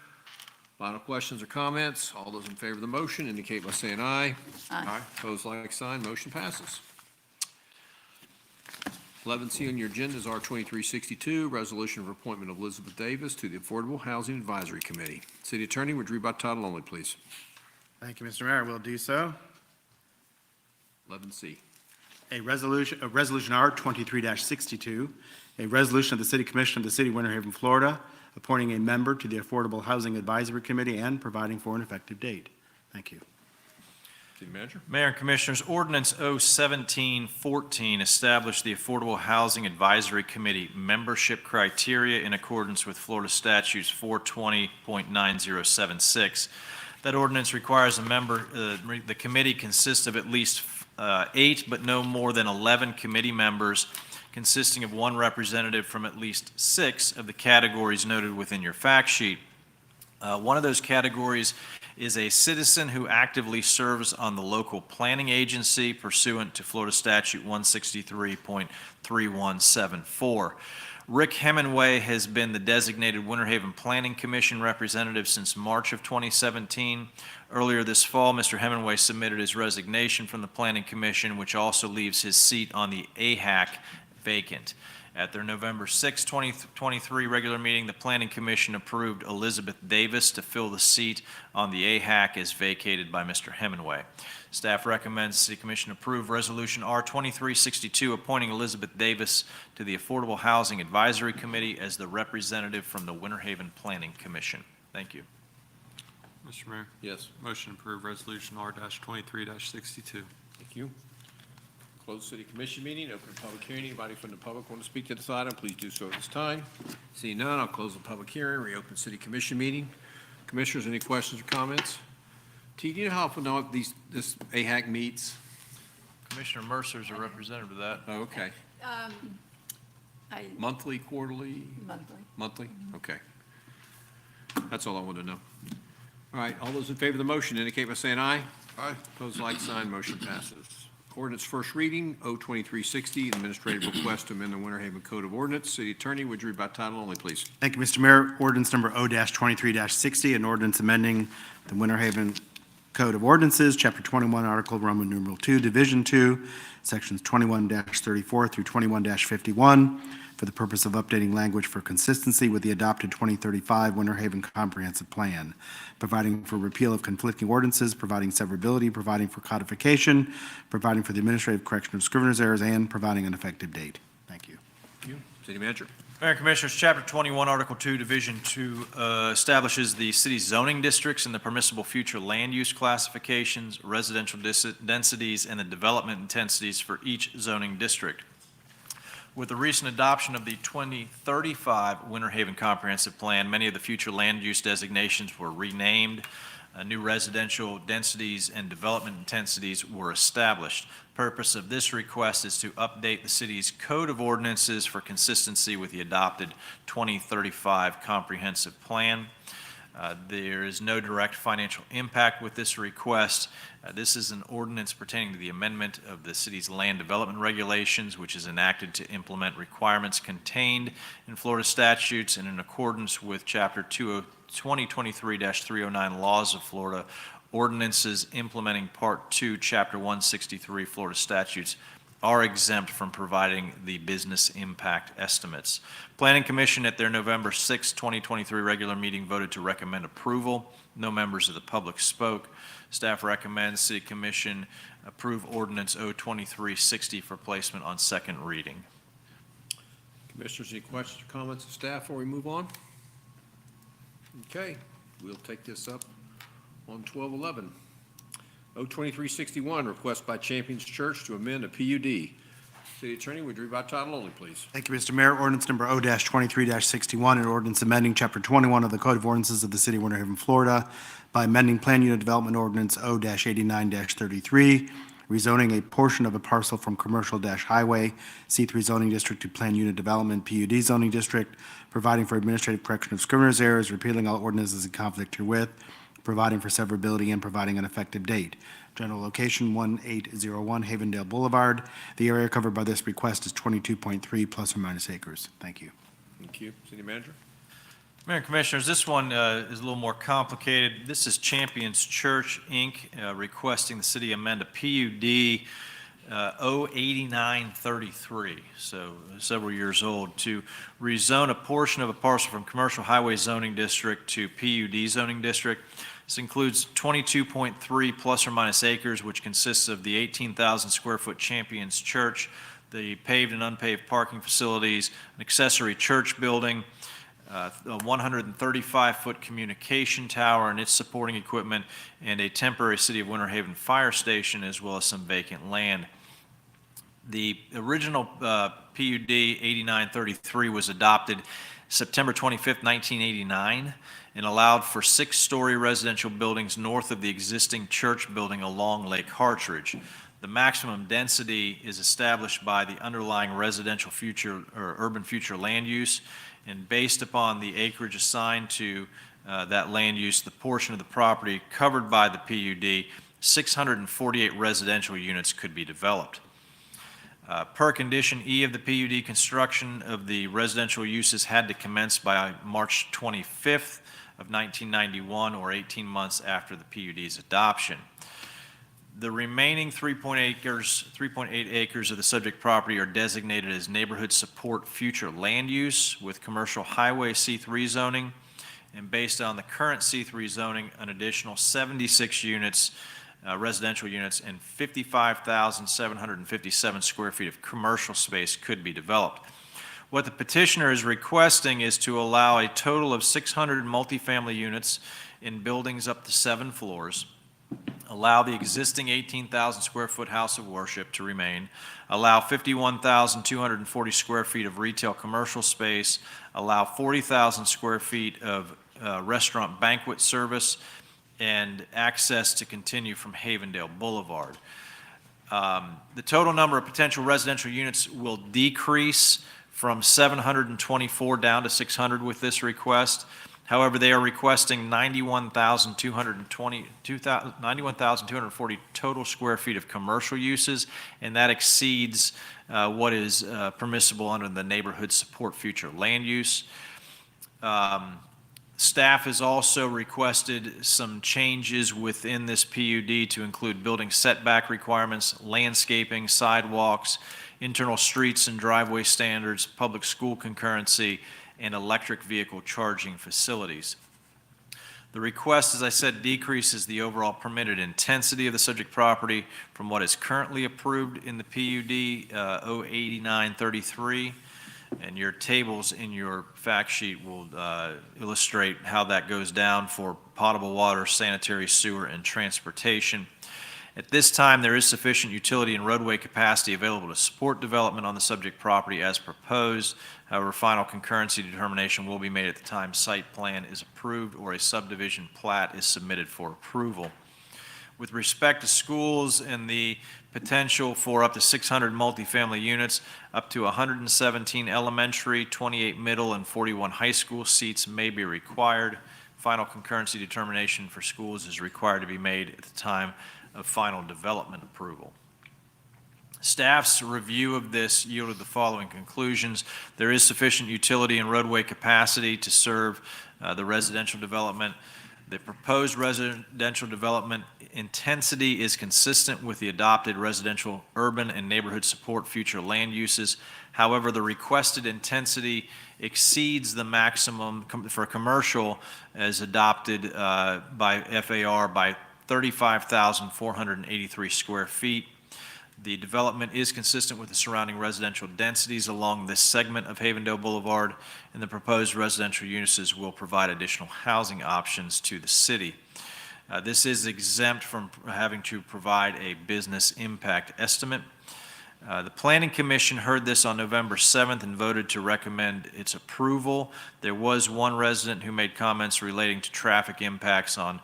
Final questions or comments? All those in favor of the motion indicate by saying aye. Aye. Opposed, like sign. Motion passes. 11C on your agenda is R2362, resolution of appointment of Elizabeth Davis to the Affordable Housing Advisory Committee. City Attorney, would you read by title only, please? Thank you, Mr. Mayor. We'll do so. 11C. A resolution R 23-62, a resolution of the City Commission of the City of Winter Haven, Florida, appointing a member to the Affordable Housing Advisory Committee and providing for an effective date. Thank you. City Manager? Mayor and Commissioners, Ordinance 01714 established the Affordable Housing Advisory Committee membership criteria in accordance with Florida Statutes 420.9076. That ordinance requires the committee consists of at least 8, but no more than 11 committee members, consisting of 1 representative from at least 6 of the categories noted within your fact sheet. One of those categories is a citizen who actively serves on the local planning agency pursuant to Florida Statute 163.3174. Rick Hemingway has been the designated Winter Haven Planning Commission representative since March of 2017. Earlier this fall, Mr. Hemingway submitted his resignation from the Planning Commission, which also leaves his seat on the AHAC vacant. At their November 6, 2023 regular meeting, the Planning Commission approved Elizabeth Davis to fill the seat on the AHAC as vacated by Mr. Hemingway. Staff recommends the City Commission approve Resolution R2362 appointing Elizabeth Davis to the Affordable Housing Advisory Committee as the representative from the Winter Haven Planning Commission. Thank you. Mr. Mayor, Yes. motion to approve Resolution R-23-62. Thank you. close city commission meeting, open a public hearing. Anybody from the public want to speak to this item, please do so at this time. Seeing none, I'll close the public hearing, reopen city commission meeting. Commissioners, any questions or comments? T, do you know how often this AHAC meets? Commissioner Mercer is a representative of that. Oh, okay. I, Monthly, quarterly? monthly. Monthly? Okay. That's all I wanted to know. All right, all those in favor of the motion indicate by saying aye. Aye. Opposed, like sign, motion passes. Ordinance first reading, O-2360, administrative request to amend the Winter Haven Code of Ordinance. City Attorney, would you read by title only, please? Thank you, Mr. Mayor. Ordinance number O-23-60, an ordinance amending the Winter Haven Code of Ordinances, Chapter 21, Article Roman numeral 2, Division 2, Sections 21-34 through 21-51, for the purpose of updating language for consistency with the adopted 2035 Winter Haven Comprehensive Plan, providing for repeal of conflicting ordinances, providing severability, providing for codification, providing for the administrative correction of scrivener's errors, and providing an effective date. Thank you. Thank you. City Manager. Mayor and Commissioners, Chapter 21, Article 2, Division 2 establishes the city's zoning districts and the permissible future land use classifications, residential densities, and the development intensities for each zoning district. With the recent adoption of the 2035 Winter Haven Comprehensive Plan, many of the future land use designations were renamed. New residential densities and development intensities were established. Purpose of this request is to update the city's code of ordinances for consistency with the adopted 2035 Comprehensive Plan. There is no direct financial impact with this request. This is an ordinance pertaining to the amendment of the city's land development regulations, which is enacted to implement requirements contained in Florida statutes and in accordance with Chapter 2023-309 Laws of Florida, ordinances implementing Part 2, Chapter 163 Florida statutes are exempt from providing the business impact estimates. Planning Commission at their November 6, 2023 regular meeting voted to recommend approval. No members of the public spoke. Staff recommends City Commission approve ordinance O-2360 for placement on second reading. Commissioners, any questions or comments of staff before we move on? Okay, we'll take this up on 1211. O-2361, request by Champions Church to amend a PUD. City Attorney, would you read by title only, please? Thank you, Mr. Mayor. Ordinance number O-23-61, an ordinance amending Chapter 21 of the Code of Ordinances of the City of Winter Haven, Florida by amending Plan Unit Development Ordinance O-89-33, rezoning a portion of a parcel from Commercial-Highway C3 zoning district to Plan Unit Development PUD zoning district, providing for administrative correction of scrivener's errors, repealing all ordinances in conflict herewith, providing for severability, and providing an effective date. General location, 1801 Havendale Boulevard. The area covered by this request is 22.3 plus or minus acres. Thank you. Thank you. City Manager. Mayor and Commissioners, this one is a little more complicated. This is Champions Church, Inc., requesting the city amend a PUD O-8933, so several years old, to rezone a portion of a parcel from Commercial Highway Zoning District to PUD Zoning District. This includes 22.3 plus or minus acres, which consists of the 18,000 square foot Champions Church, the paved and unpaved parking facilities, an accessory church building, a 135-foot communication tower and its supporting equipment, and a temporary City of Winter Haven fire station, as well as some vacant land. The original PUD 8933 was adopted September 25th, 1989, and allowed for 6-story residential buildings north of the existing church building along Lake Hartridge. The maximum density is established by the underlying residential future or urban future land use, and based upon the acreage assigned to that land use, the portion of the property covered by the PUD, 648 residential units could be developed. Per condition E of the PUD, construction of the residential uses had to commence by March 25th of 1991, or 18 months after the PUD's adoption. The remaining 3.8 acres of the subject property are designated as neighborhood support future land use with Commercial Highway C3 zoning, and based on the current C3 zoning, an additional 76 units, residential units, and 55,757 square feet of commercial space could be developed. What the petitioner is requesting is to allow a total of 600 multifamily units in buildings up to 7 floors, allow the existing 18,000 square foot house of worship to remain, allow 51,240 square feet of retail commercial space, allow 40,000 square feet of restaurant banquet service, and access to continue from Havendale Boulevard. The total number of potential residential units will decrease from 724 down to 600 with this request. However, they are requesting 91,240 total square feet of commercial uses, and that exceeds what is permissible under the neighborhood support future land use. Staff has also requested some changes within this PUD to include building setback requirements, landscaping, sidewalks, internal streets and driveway standards, public school concurrency, and electric vehicle charging facilities. The request, as I said, decreases the overall permitted intensity of the subject property from what is currently approved in the PUD 08933. And your tables in your fact sheet will illustrate how that goes down for potable water, sanitary sewer, and transportation. At this time, there is sufficient utility and roadway capacity available to support development on the subject property as proposed. However, final concurrency determination will be made at the time site plan is approved or a subdivision plat is submitted for approval. With respect to schools and the potential for up to 600 multifamily units, up to 117 elementary, 28 middle, and 41 high school seats may be required. Final concurrency determination for schools is required to be made at the time of final development approval. Staff's review of this yielded the following conclusions. There is sufficient utility and roadway capacity to serve the residential development. The proposed residential development intensity is consistent with the adopted residential, urban, and neighborhood support future land uses. However, the requested intensity exceeds the maximum for commercial as adopted by FAR by 35,483 square feet. The development is consistent with the surrounding residential densities along this segment of Havendale Boulevard, and the proposed residential uses will provide additional housing options to the city. This is exempt from having to provide a business impact estimate. The Planning Commission heard this on November 7th and voted to recommend its approval. There was one resident who made comments relating to traffic impacts on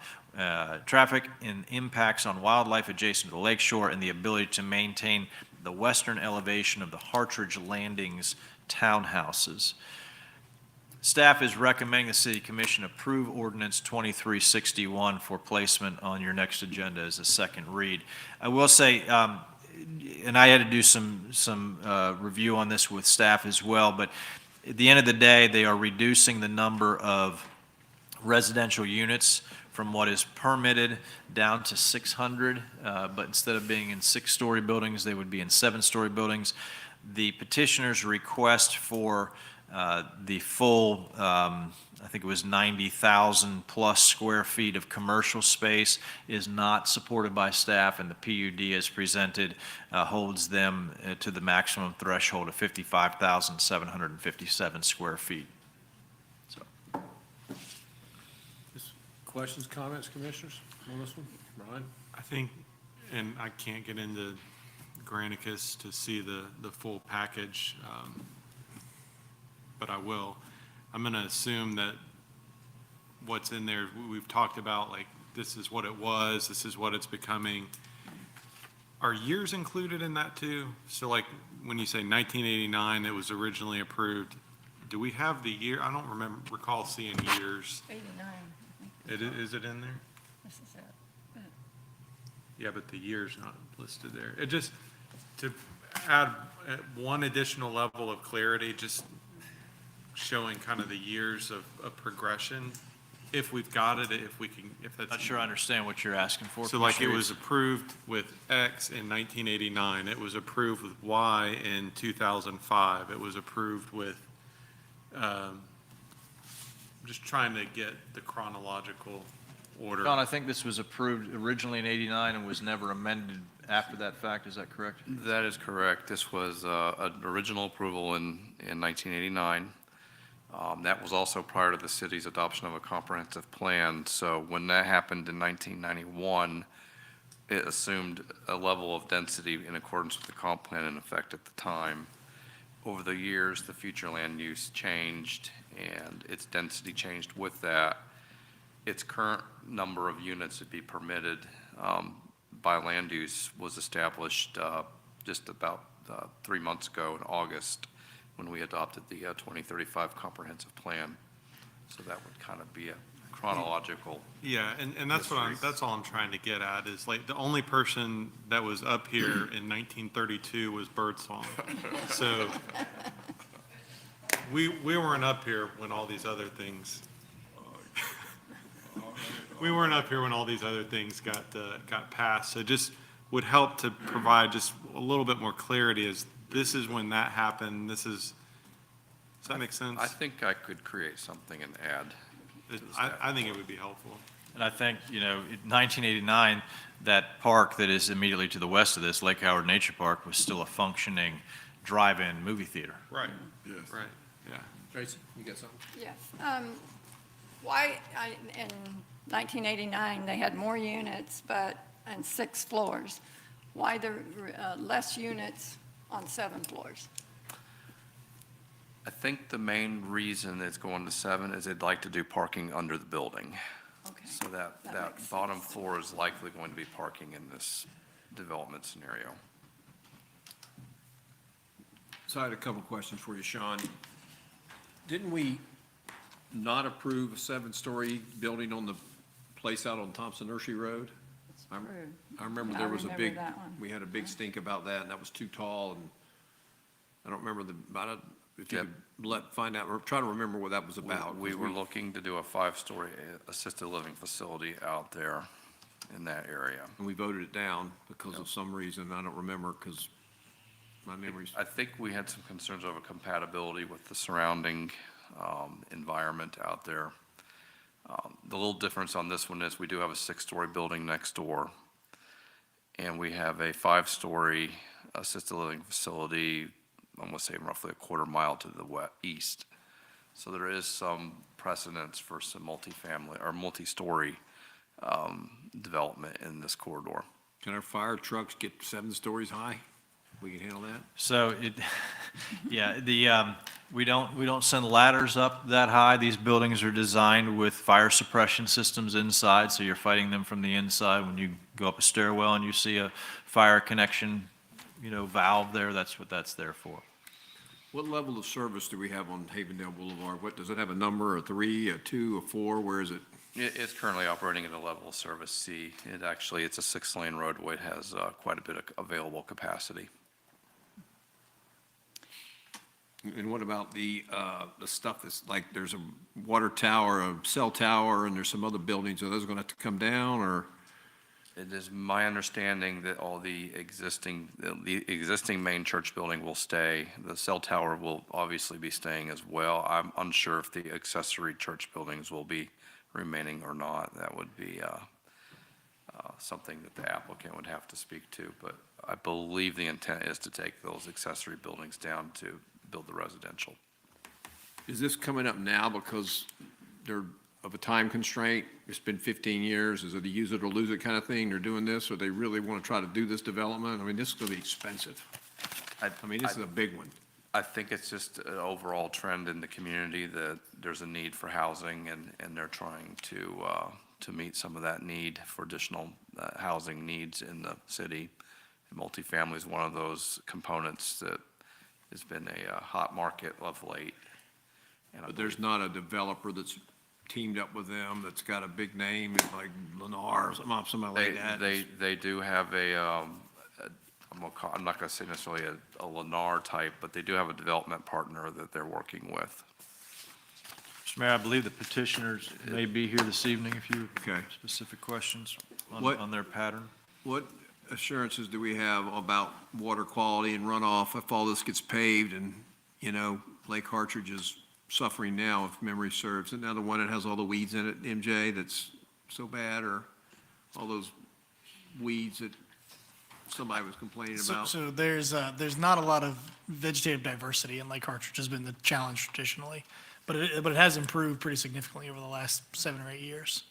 wildlife adjacent to the lakeshore and the ability to maintain the western elevation of the Hartridge Landings townhouses. Staff is recommending the City Commission approve Ordinance 2361 for placement on your next agenda as a second read. I will say, and I had to do some review on this with staff as well, but at the end of the day, they are reducing the number of residential units from what is permitted down to 600, but instead of being in 6-story buildings, they would be in 7-story buildings. The petitioner's request for the full, I think it was 90,000 plus square feet of commercial space is not supported by staff, and the PUD as presented holds them to the maximum threshold of 55,757 square feet. Questions, comments, commissioners, on this one? Brian? I think, and I can't get into Granicus to see the full package, but I will. I'm going to assume that what's in there, we've talked about, like, this is what it was, this is what it's becoming. Are years included in that too? So like, when you say 1989, it was originally approved, do we have the year? I don't recall seeing years. 89, I think. Is it in there? This is it. Yeah, but the year's not listed there. It just, to add one additional level of clarity, just showing kind of the years of progression, if we've got it, if we can, if that's. Not sure I understand what you're asking for. So like it Commissioner was approved with X in 1989, it was approved with Y in 2005, it was approved with, just trying to get the chronological order. John, I think this was approved originally in 89 and was never amended after that fact, is that correct? That is correct. This was an original approval in 1989. That was also prior to the city's adoption of a comprehensive plan. So when that happened in 1991, it assumed a level of density in accordance with the comp plan in effect at the time. Over the years, the future land use changed and its density changed with that. Its current number of units to be permitted by land use was established just about 3 months ago in August, when we adopted the 2035 comprehensive plan. So that would kind of be a chronological. Yeah, and that's that's all I'm trying to get at, is like, the only person that was up here in 1932 was Birdsong. So we weren't up here when all these other things, got passed. So just would help to provide just a little bit more clarity, as this is when that happened, does that make sense? I think I could create something and add. I think it would be helpful. And I think, in 1989, that park that is immediately to the west of this, Lake Howard Nature Park, was still a functioning drive-in movie theater. Right, Yes. right, yeah. Tracy, you got something? Yes. Why, in 1989, they had more units, and 6 floors. Why there less units on 7 floors? I think the main reason it's going to 7 is they'd like to do parking under the building. Okay. So that makes bottom sense. floor is likely going to be parking in this development scenario. So I had a couple questions for you, Sean. Didn't we not approve a 7-story building on the place out on Thompson Nursery Road? I remember I there was a remember big, that one. we had a big stink about that, and that was too tall, and I don't remember if you Yep. could find out, or try to remember what that was about. We 'cause were looking to do a 5-story assisted living facility out there in that area. And we voted it down because of some reason, I don't remember, because my memory's, I think we had some concerns over compatibility with the surrounding environment out there. The little difference on this one is we do have a 6-story building next door, and we have a 5-story assisted living facility, I'm gonna say roughly a quarter mile to the east. So there is some precedence for some multifamily or multi-story development in this corridor. can our fire trucks get 7 stories high? We can handle that? So we don't send ladders up that high. These buildings are designed with fire suppression systems inside, so you're fighting them from the inside. When you go up a stairwell and you see a fire connection, valve there, that's what that's there for. What level of service do we have on Havendale Boulevard? What, does it have a number, a 3, a 2, a 4? Where is it? It's currently operating at a level of service C. It's a 6-lane roadway. It has quite a bit of available capacity. And what about the stuff that's like, there's a water tower, a cell tower, and there's some other buildings, are those gonna have to come down, or? It is my understanding that all the existing main church building will stay. The cell tower will obviously be staying as well. I'm unsure if the accessory church buildings will be remaining or not. That would be something that the applicant would have to speak to, but I believe the intent is to take those accessory buildings down to build the residential. Is this coming up now because they're of a time constraint? It's been 15 years, is it a use it or lose it kind of thing? They're doing this, or they really want to try to do this development? I mean, this is going to be expensive. I mean, this is a big one. I think it's just an overall trend in the community that there's a need for housing, and they're trying to meet some of that need for additional housing needs in the city. Multifamily is one of those components that has been a hot market of late. And I But there's not a developer that's teamed up with them that's got a big name, like Lennar or somebody like that. They do have I'm not going to say necessarily a Lennar type, but they do have a development partner that they're working with. Mr. Mayor, I believe the petitioners may be here this evening if you Okay. have specific questions What- on their pattern. What assurances do we have about water quality and runoff if all this gets paved and, Lake Hartridge is suffering now, if memory serves? Isn't that the one that has all the weeds in it, MJ, that's so bad, or all those weeds that somebody was complaining about? So there's not a lot of vegetative diversity in Lake Hartridge, has been the challenge traditionally, but it has improved pretty significantly over the last 7 or 8 years.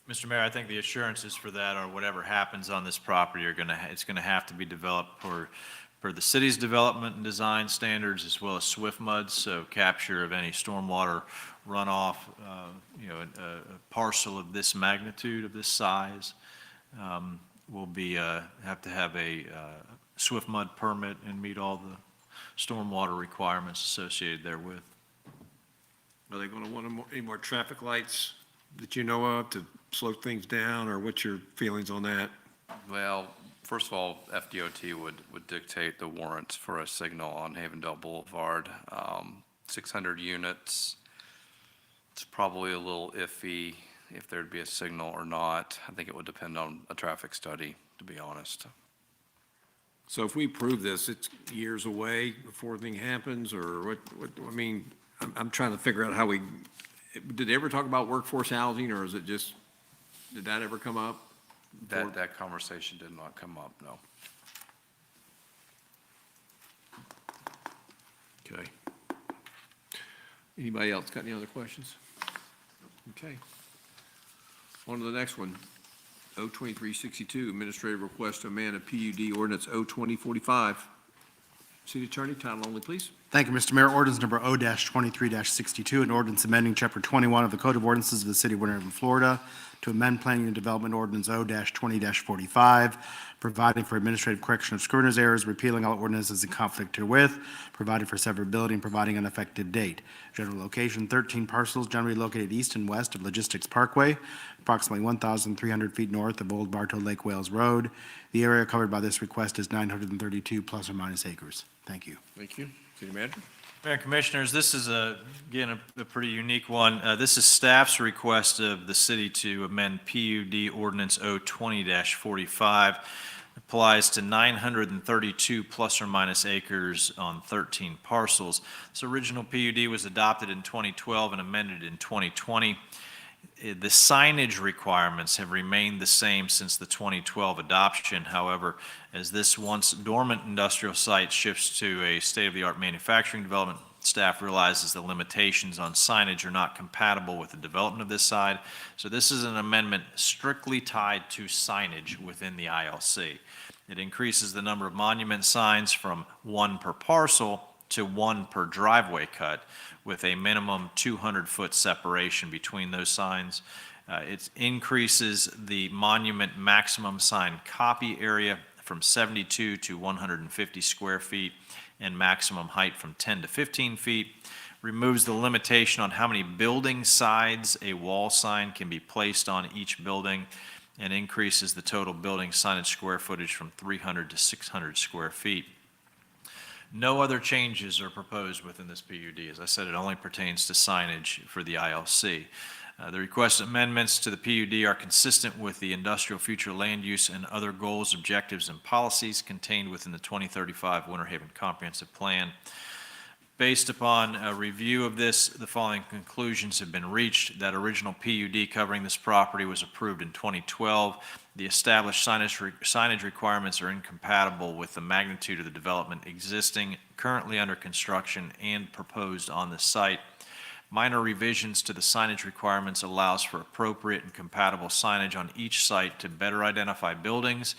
Mr. Mayor, I think the assurances for that or whatever happens on this property are it's gonna have to be developed per the city's development and design standards as well as SWIFMUD, so capture of any stormwater runoff, a parcel of this magnitude, of this size, will be, have to have a SWIFMUD permit and meet all the stormwater requirements associated therewith. Are they going to want any more traffic lights that you know of to slow things down, or what's your feelings on that? Well, first of all, FDOT would dictate the warrants for a signal on Havendale Boulevard. 600 units, it's probably a little iffy if there'd be a signal or not. I think it would depend on a traffic study, to be honest. So if we approve this, it's years away before anything happens, or what, I mean, I'm trying to figure out how did they ever talk about workforce housing, or is it just, did that ever come up? That conversation did not come up, no. Okay. Anybody else got any other questions? Okay. On to the next one. O2362, administrative request to amend a PUD ordinance O2045. City Attorney, title only, please. Thank you, Mr. Mayor. Ordinance number O-23-62, an ordinance amending Chapter 21 of the Code of Ordinances of the City of Winter Haven, Florida, to amend Planning and Development Ordinance O-20-45, providing for administrative correction of scrivener's errors, repealing all ordinances in conflict herewith, providing for severability, and providing an effective date. General location, 13 parcels generally located east and west of Logistics Parkway, approximately 1,300 feet north of Old Bartow Lake Wales Road. The area covered by this request is 932 plus or minus acres. Thank you. Thank you. City Manager? Mayor and Commissioners, this is again, a pretty unique one. This is staff's request of the city to amend PUD Ordinance O20-45. Applies to 932 plus or minus acres on 13 parcels. This original PUD was adopted in 2012 and amended in 2020. The signage requirements have remained the same since the 2012 adoption. However, as this once dormant industrial site shifts to a state-of-the-art manufacturing development, staff realizes the limitations on signage are not compatible with the development of this site. So this is an amendment strictly tied to signage within the ILC. It increases the number of monument signs from 1 per parcel to 1 per driveway cut, with a minimum 200-foot separation between those signs. It increases the monument maximum sign copy area from 72 to 150 square feet and maximum height from 10 to 15 feet. Removes the limitation on how many building sides a wall sign can be placed on each building, and increases the total building signage square footage from 300 to 600 square feet. No other changes are proposed within this PUD. As I said, it only pertains to signage for the ILC. The requested amendments to the PUD are consistent with the industrial future land use and other goals, objectives, and policies contained within the 2035 Winter Haven Comprehensive Plan. Based upon a review of this, the following conclusions have been reached. That original PUD covering this property was approved in 2012. The established signage requirements are incompatible with the magnitude of the development existing, currently under construction, and proposed on the site. Minor revisions to the signage requirements allows for appropriate and compatible signage on each site to better identify buildings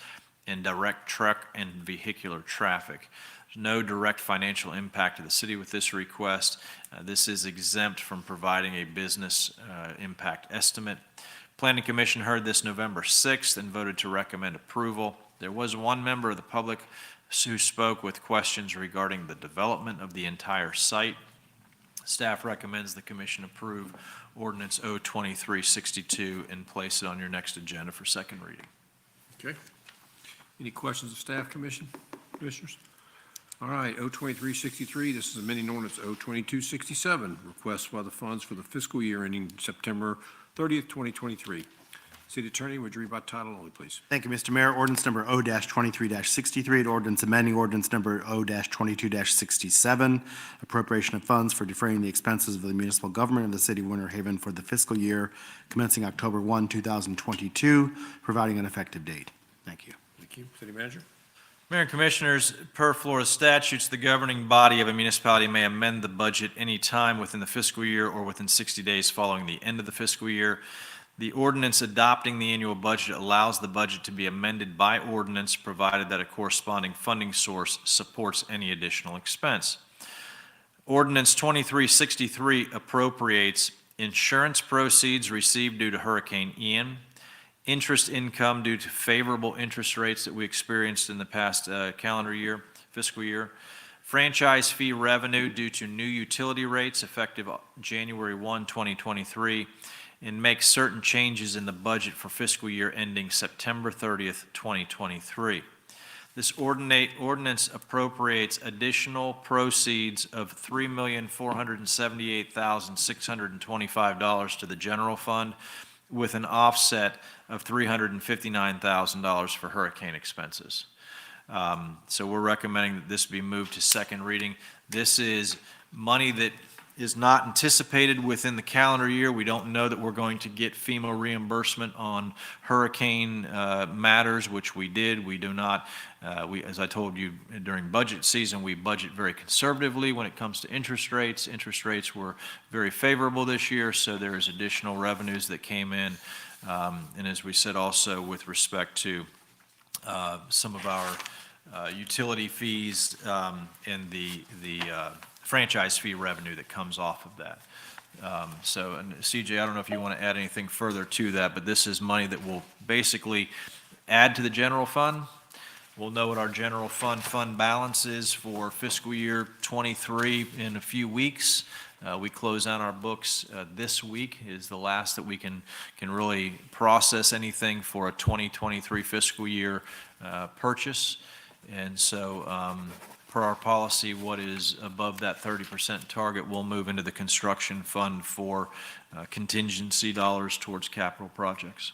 and direct truck and vehicular traffic. There's no direct financial impact to the city with this request. This is exempt from providing a business impact estimate. Planning Commission heard this November 6th and voted to recommend approval. There was one member of the public who spoke with questions regarding the development of the entire site. Staff recommends the commission approve ordinance O2362 and place it on your next agenda for second reading. Okay. Any questions of staff, commissioners? All right, O2363, this is amending ordinance O2267, request by the funds for the fiscal year ending September 30th, 2023. City Attorney, would you read by title only, please? Thank you, Mr. Mayor. Ordinance number O-23-63, an ordinance amending ordinance number O-22-67, appropriation of funds for defraying the expenses of the municipal government of the city of Winter Haven for the fiscal year commencing October 1, 2022, providing an effective date. Thank you. Thank you. City Manager? Mayor and Commissioners, per Florida statutes, the governing body of a municipality may amend the budget any time within the fiscal year or within 60 days following the end of the fiscal year. The ordinance adopting the annual budget allows the budget to be amended by ordinance, provided that a corresponding funding source supports any additional expense. Ordinance 2363 appropriates insurance proceeds received due to Hurricane Ian, interest income due to favorable interest rates that we experienced in the past calendar year, fiscal year, franchise fee revenue due to new utility rates effective January 1, 2023, and make certain changes in the budget for fiscal year ending September 30th, 2023. This ordinance appropriates additional proceeds of $3,478,625 to the general fund, with an offset of $359,000 for hurricane expenses. So we're recommending that this be moved to second reading. This is money that is not anticipated within the calendar year. We don't know that we're going to get FEMA reimbursement on hurricane matters, which we did. We do not, as I told you during budget season, we budget very conservatively when it comes to interest rates. Interest rates were very favorable this year, so there is additional revenues that came in. And as we said also with respect to some of our utility fees and the franchise fee revenue that comes off of that. So, and CJ, I don't know if you want to add anything further to that, but this is money that will basically add to the general fund. We'll know what our general fund balance is for fiscal year '23 in a few weeks. We close out our books this week is the last that we can really process anything for a 2023 fiscal year purchase. And so, per our policy, what is above that 30% target will move into the construction fund for contingency dollars towards capital projects.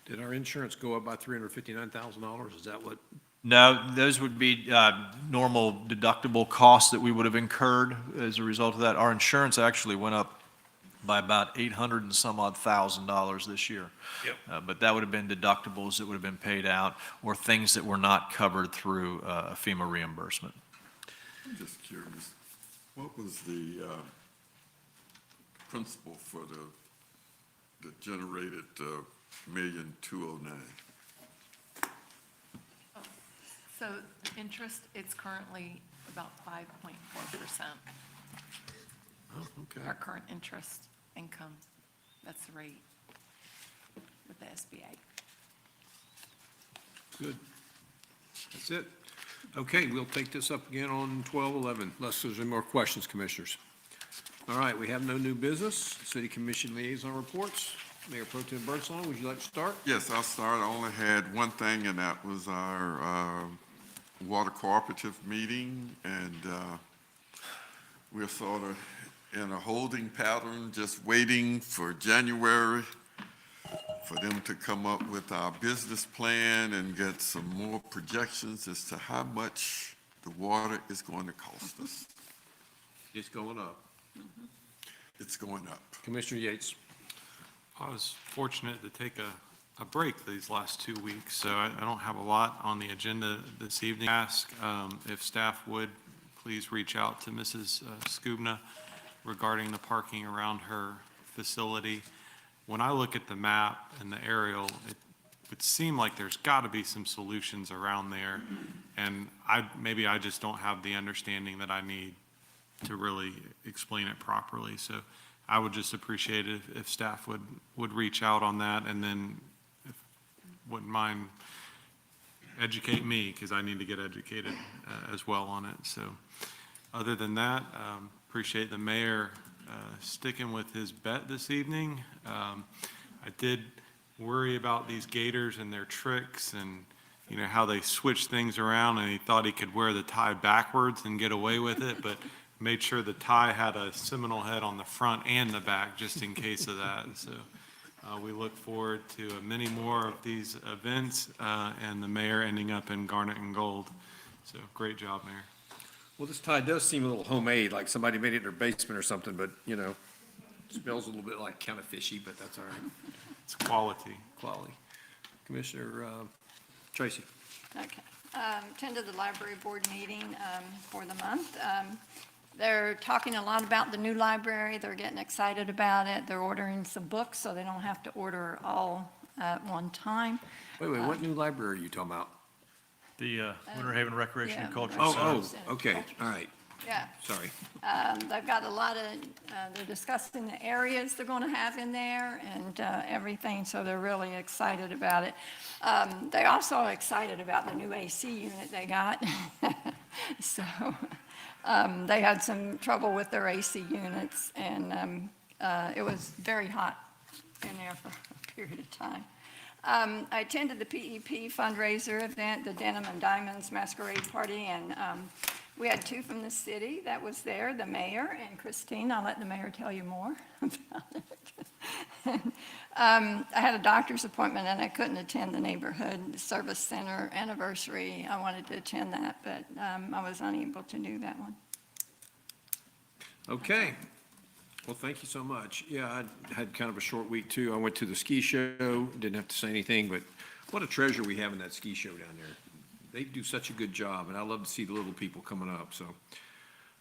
Did our insurance go up by $359,000? Is that what? No, those would be normal deductible costs that we would have incurred as a result of that. Our insurance actually went up by about $800 and some odd thousand this year. Yep. But that would have been deductibles that would have been paid out or things that were not covered through a FEMA reimbursement. I'm just curious, what was the principal for the generated $1,209,000? So interest, it's currently about 5.4%, Oh, okay. our current interest income. That's the rate with the SBA. Good. That's it. Okay, we'll take this up again on 12/11, unless there's any more questions, commissioners. All right, we have no new business. City Commission liaison reports. Mayor Pro Tem Birdsong, would you like to start? Yes, I'll start. I only had one thing, and that was our water cooperative meeting, and we're sort of in a holding pattern, just waiting for January for them to come up with our business plan and get some more projections as to how much the water is going to cost us. It's going up. It's going up. Commissioner Yates. I was fortunate to take a break these last 2 weeks, so I don't have a lot on the agenda this evening. Ask if staff would please reach out to Mrs. Skubna regarding the parking around her facility. When I look at the map and the aerial, it would seem like there's got to be some solutions around there, and maybe I just don't have the understanding that I need to really explain it properly. So I would just appreciate it if staff would reach out on that, and then if wouldn't mind educate me, because I need to get educated as well on it. So other than that, appreciate the mayor sticking with his bet this evening. I did worry about these gators and their tricks and, you know, how they switch things around, and he thought he could wear the tie backwards and get away with it, but made sure the tie had a Seminole head on the front and the back just in case of that. So we look forward to many more of these events and the mayor ending up in garnet and gold. So great job, Mayor. Well, this tie does seem a little homemade, like somebody made it in their basement or something, but, you know, smells a little bit like kind of fishy, but that's all right. It's quality. Quality. Commissioner Tracy. Okay. Attended the library board meeting for the month. They're talking a lot about the new library. They're getting excited about it. They're ordering some books, so they don't have to order all at one time. Wait, what new library are you talking about? The Winter Haven Recreation and yeah. Culture Oh, Center. okay, all right, Yeah. sorry. They've got a lot of, they're discussing the areas they're going to have in there and everything, so they're really excited about it. They also are excited about the new AC unit they got. So they had some trouble with their AC units, and it was very hot in there for a period of time. I attended the PEP fundraiser event, the Denim and Diamonds Masquerade Party, and we had two from the city that was there, the mayor and Christine. I'll let the mayor tell you more about it. I had a doctor's appointment and I couldn't attend the neighborhood service center anniversary. I wanted to attend that, but I was unable to do that one. Okay. Well, thank you so much. Yeah, I had kind of a short week too. I went to the ski show, didn't have to say anything, but what a treasure we have in that ski show down there. They do such a good job, and I love to see the little people coming up, so.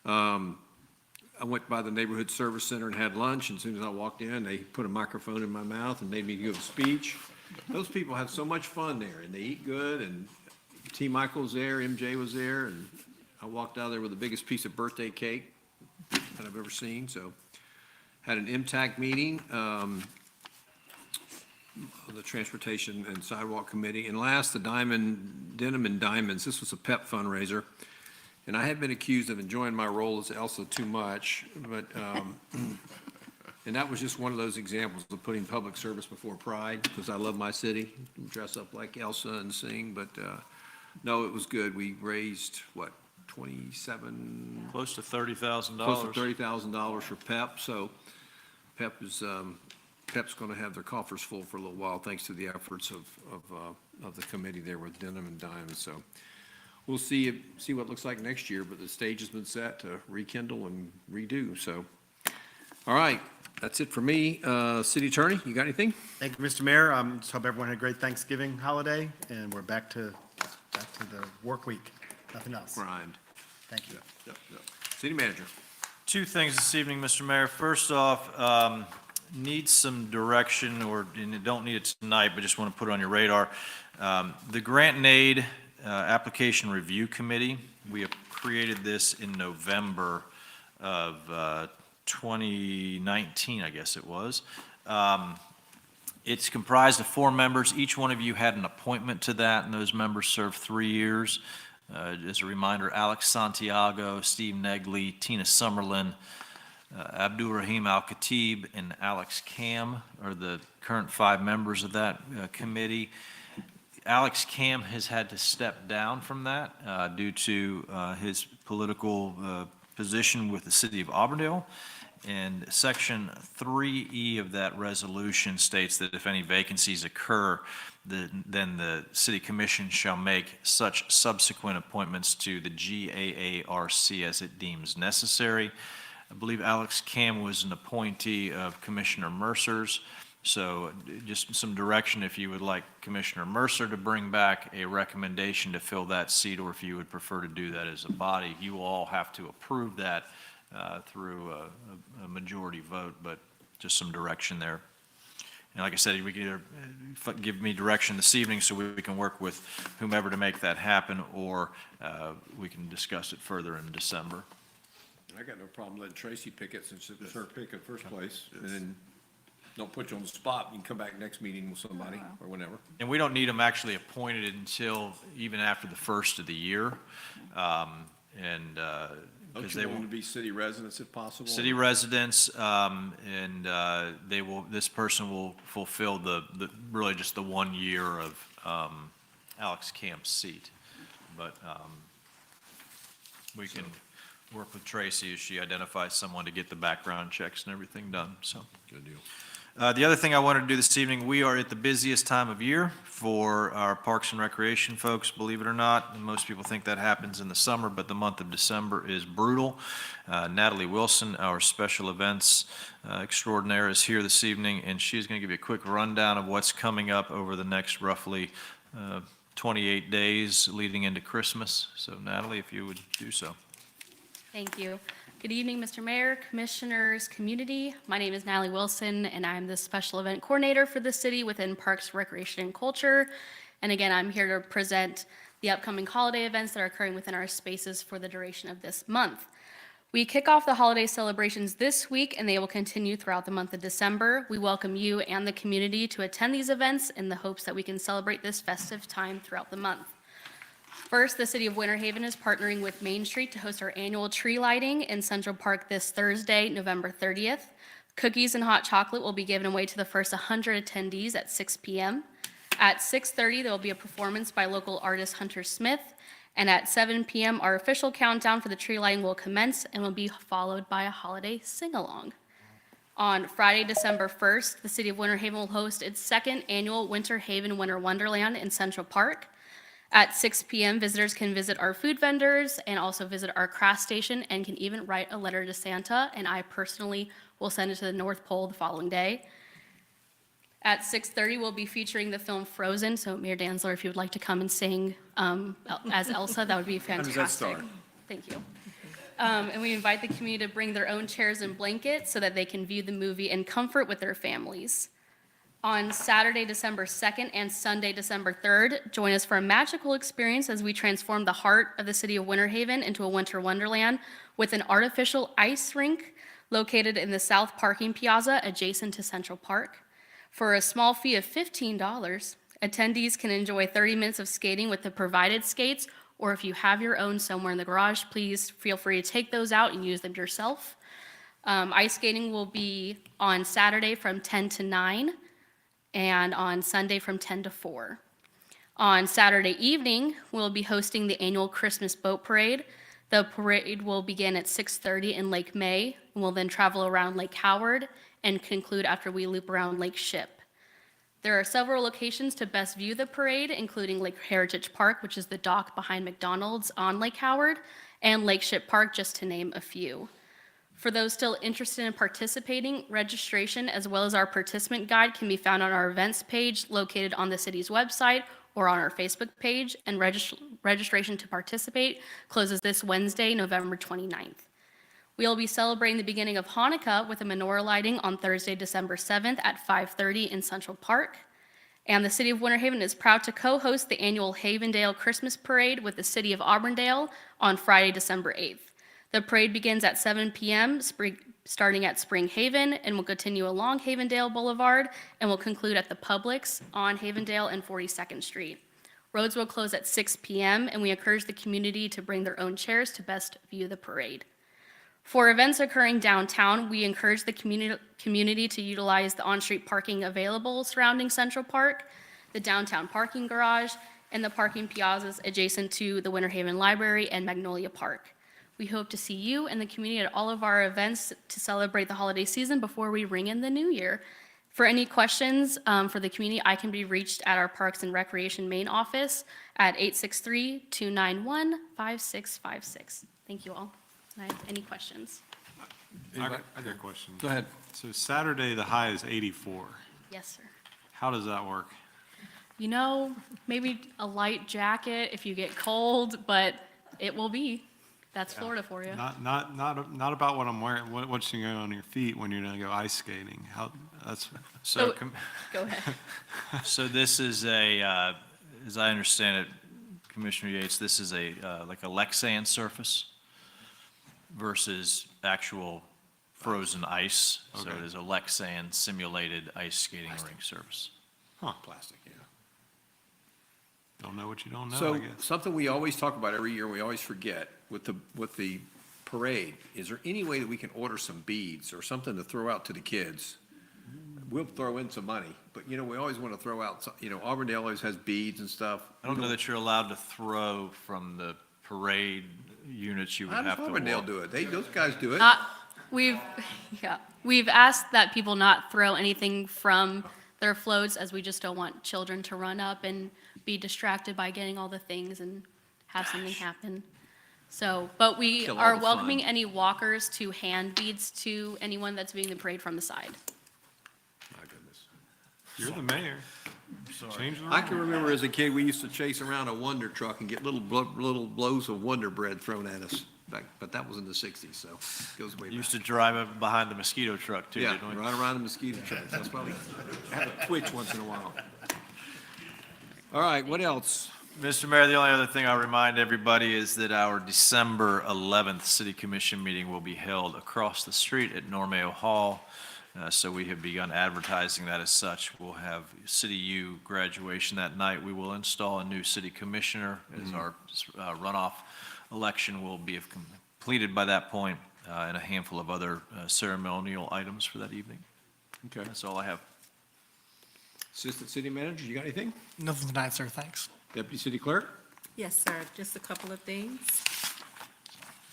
I went by the neighborhood service center and had lunch, and as soon as I walked in, they put a microphone in my mouth and made me give a speech. Those people have so much fun there, and they eat good, and T. Michael was there, MJ was there, and I walked out of there with the biggest piece of birthday cake that I've ever seen, so. Had an MTAC meeting, the Transportation and Sidewalk Committee. And last, the Denim and Diamonds. This was a PEP fundraiser. And I had been accused of enjoying my role as Elsa too much, but, and that was just one of those examples of putting public service before pride, because I love my city, dress up like Elsa and sing, but, no, it was good. We raised, what, 27? Close to $30,000. Close to $30,000 for PEP, so PEP is, PEP's going to have their coffers full for a little while, thanks to the efforts of the committee there with Denim and Diamonds, so we'll see what it looks like next year, but the stage has been set to rekindle and redo, so. All right, that's it for me. City Attorney, you got anything? Thank you, Mr. Mayor. Just hope everyone had a great Thanksgiving holiday, and we're back to the work week. Nothing else. Grind. Thank you. City Manager. Two things this evening, Mr. Mayor. First off, need some direction, and you don't need it tonight, but just want to put it on your radar. The Grant and Aid Application Review Committee, we have created this in November of 2019, I guess it was. It's comprised of 4 members. Each one of you had an appointment to that, and those members served 3 years. As a reminder, Alex Santiago, Steve Negley, Tina Summerlin, Abdul Rahim Al-Khatib, and Alex Cam are the current 5 members of that committee. Alex Cam has had to step down from that due to his political position with the city of Auburndale. And Section 3E of that resolution states that if any vacancies occur, then the city commission shall make such subsequent appointments to the GAARC as it deems necessary. I believe Alex Cam was an appointee of Commissioner Mercer's. So just some direction if you would like Commissioner Mercer to bring back a recommendation to fill that seat, or if you would prefer to do that as a body. You will all have to approve that through a majority vote, but just some direction there. And like I said, we can either give me direction this evening so we can work with whomever to make that happen, or we can discuss it further in December. I got no problem letting Tracy pick it since it was her pick in the first place. And then don't put you on the spot. You can come back next meeting with somebody or whenever. And we don't need them actually appointed until even after the first of the year. Don't Because you they want will them to be city residents if possible? city residents, and this person will fulfill really just the 1 year of Alex Camp's seat. But we can work with Tracy as she identifies someone to get the background checks and everything done, so. Good deal. The other thing I wanted to do this evening, we are at the busiest time of year for our Parks and Recreation folks, believe it or not. And most people think that happens in the summer, but the month of December is brutal. Natalie Wilson, our special events extraordinaire, is here this evening, and she's going to give you a quick rundown of what's coming up over the next roughly 28 days leading into Christmas. So Natalie, if you would do so. Thank you. Good evening, Mr. Mayor, Commissioners, community. My name is Natalie Wilson, and I'm the Special Event Coordinator for the city within Parks, Recreation, and Culture. And again, I'm here to present the upcoming holiday events that are occurring within our spaces for the duration of this month. We kick off the holiday celebrations this week, and they will continue throughout the month of December. We welcome you and the community to attend these events in the hopes that we can celebrate this festive time throughout the month. First, the City of Winter Haven is partnering with Main Street to host our annual tree lighting in Central Park this Thursday, November 30th. Cookies and hot chocolate will be given away to the first 100 attendees at 6 p.m. At 6:30, there will be a performance by local artist Hunter Smith. And at 7 p.m., our official countdown for the tree lighting will commence and will be followed by a holiday sing-along. On Friday, December 1st, the City of Winter Haven will host its second annual Winter Haven Winter Wonderland in Central Park. At 6 p.m., visitors can visit our food vendors and also visit our craft station and can even write a letter to Santa, and I personally will send it to the North Pole the following day. At 6:30, we'll be featuring the film Frozen, so Mayor Danzler, if you would like to come and sing as Elsa, that would be fantastic. How does that start? Thank you. And we invite the community to bring their own chairs and blankets so that they can view the movie in comfort with their families. On Saturday, December 2nd and Sunday, December 3rd, join us for a magical experience as we transform the heart of the city of Winter Haven into a winter wonderland with an artificial ice rink located in the South Parking Plaza adjacent to Central Park. For a small fee of $15, attendees can enjoy 30 minutes of skating with the provided skates, or if you have your own somewhere in the garage, please feel free to take those out and use them yourself. Ice skating will be on Saturday from 10 to 9. And on Sunday from 10 to 4. On Saturday evening, we'll be hosting the annual Christmas Boat Parade. The parade will begin at 6:30 in Lake May, and will then travel around Lake Howard and conclude after we loop around Lake Ship. There are several locations to best view the parade, including Lake Heritage Park, which is the dock behind McDonald's on Lake Howard, and Lake Ship Park, just to name a few. For those still interested in participating, registration as well as our participant guide can be found on our events page located on the city's website or on our Facebook page, and registration to participate closes this Wednesday, November 29th. We will be celebrating the beginning of Hanukkah with a menorah lighting on Thursday, December 7th at 5:30 in Central Park. And the City of Winter Haven is proud to co-host the annual Havendale Christmas Parade with the City of Auburndale on Friday, December 8th. The parade begins at 7 p.m., starting at Spring Haven, and will continue along Havendale Boulevard, and will conclude at the Publix on Havendale and 42nd Street. Roads will close at 6 p.m., and we encourage the community to bring their own chairs to best view the parade. For events occurring downtown, we encourage the community to utilize the on-street parking available surrounding Central Park, the downtown parking garage, and the parking plazas adjacent to the Winter Haven Library and Magnolia Park. We hope to see you and the community at all of our events to celebrate the holiday season before we ring in the new year. For any questions for the community, I can be reached at our Parks and Recreation main office at 863-291-5656. Thank you all. Any questions? I got a question. Go ahead. So Saturday, the high is 84. Yes, sir. How does that work? You know, maybe a light jacket if you get cold, but it will be. That's Florida for you. Not about what I'm wearing, what's going on your feet when you're gonna go ice skating. So, go ahead. So this is a, as I understand it, Commissioner Yates, this is a, like a Lexan surface versus actual frozen ice. So Okay. it is a Lexan simulated ice skating rink surface. Plastic, yeah. Don't know what you don't know, So I guess. something we always talk about every year, we always forget with the parade, is there any way that we can order some beads or something to throw out to the kids? We'll throw in some money, but you know, we always want to throw out, you know, Auburndale always has beads and stuff. I don't know that you're allowed to throw from the parade units. You would How have does to Auburndale walk. do it? Those guys do it. We've asked that people not throw anything from their floats, as we just don't want children to run up and be distracted by getting all the things and have something happen. So, but we Kill all are the welcoming fun. any walkers to hand beads to anyone that's viewing the parade from the side. My goodness. You're the mayor. Change the I rules. can remember as a kid, we used to chase around a Wonder truck and get little blows of Wonder Bread thrown at us. but that was in the 60s, so it goes way back. Used to drive up behind the mosquito truck too, Yeah, didn't we? right around the mosquito traps. That's why we have a twitch once in a while. All right, what else? Mr. Mayor, the only other thing I'll remind everybody is that our December 11th City Commission meeting will be held across the street at Normeo Hall. So we have begun advertising that as such. We'll have City U graduation that night. We will install a new city commissioner as our runoff election will be completed by that point, and a handful of other ceremonial items for that evening. Okay. That's all I have. Assistant City Manager, you got anything? Nothing tonight, sir, thanks. Deputy City Clerk? Yes, sir, just a couple of things.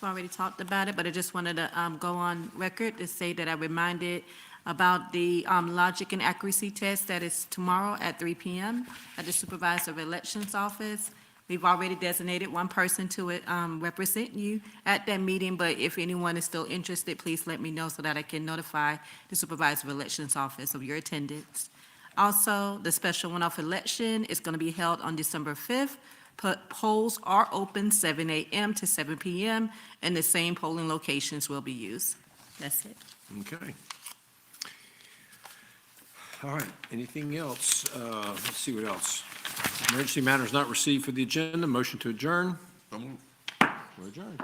I've already talked about it, but I just wanted to go on record to say that I reminded about the logic and accuracy test that is tomorrow at 3 p.m. at the Supervisor of Elections Office. We've already designated one person to represent you at that meeting, but if anyone is still interested, please let me know so that I can notify the Supervisor of Elections Office of your attendance. Also, the special one-off election is going to be held on December 5th. Polls are open 7 a.m. to 7 p.m., and the same polling locations will be used. That's it. Okay. All right, anything else? Let's see what else. Emergency matters not received for the agenda, motion to adjourn. So moved. We're adjourned.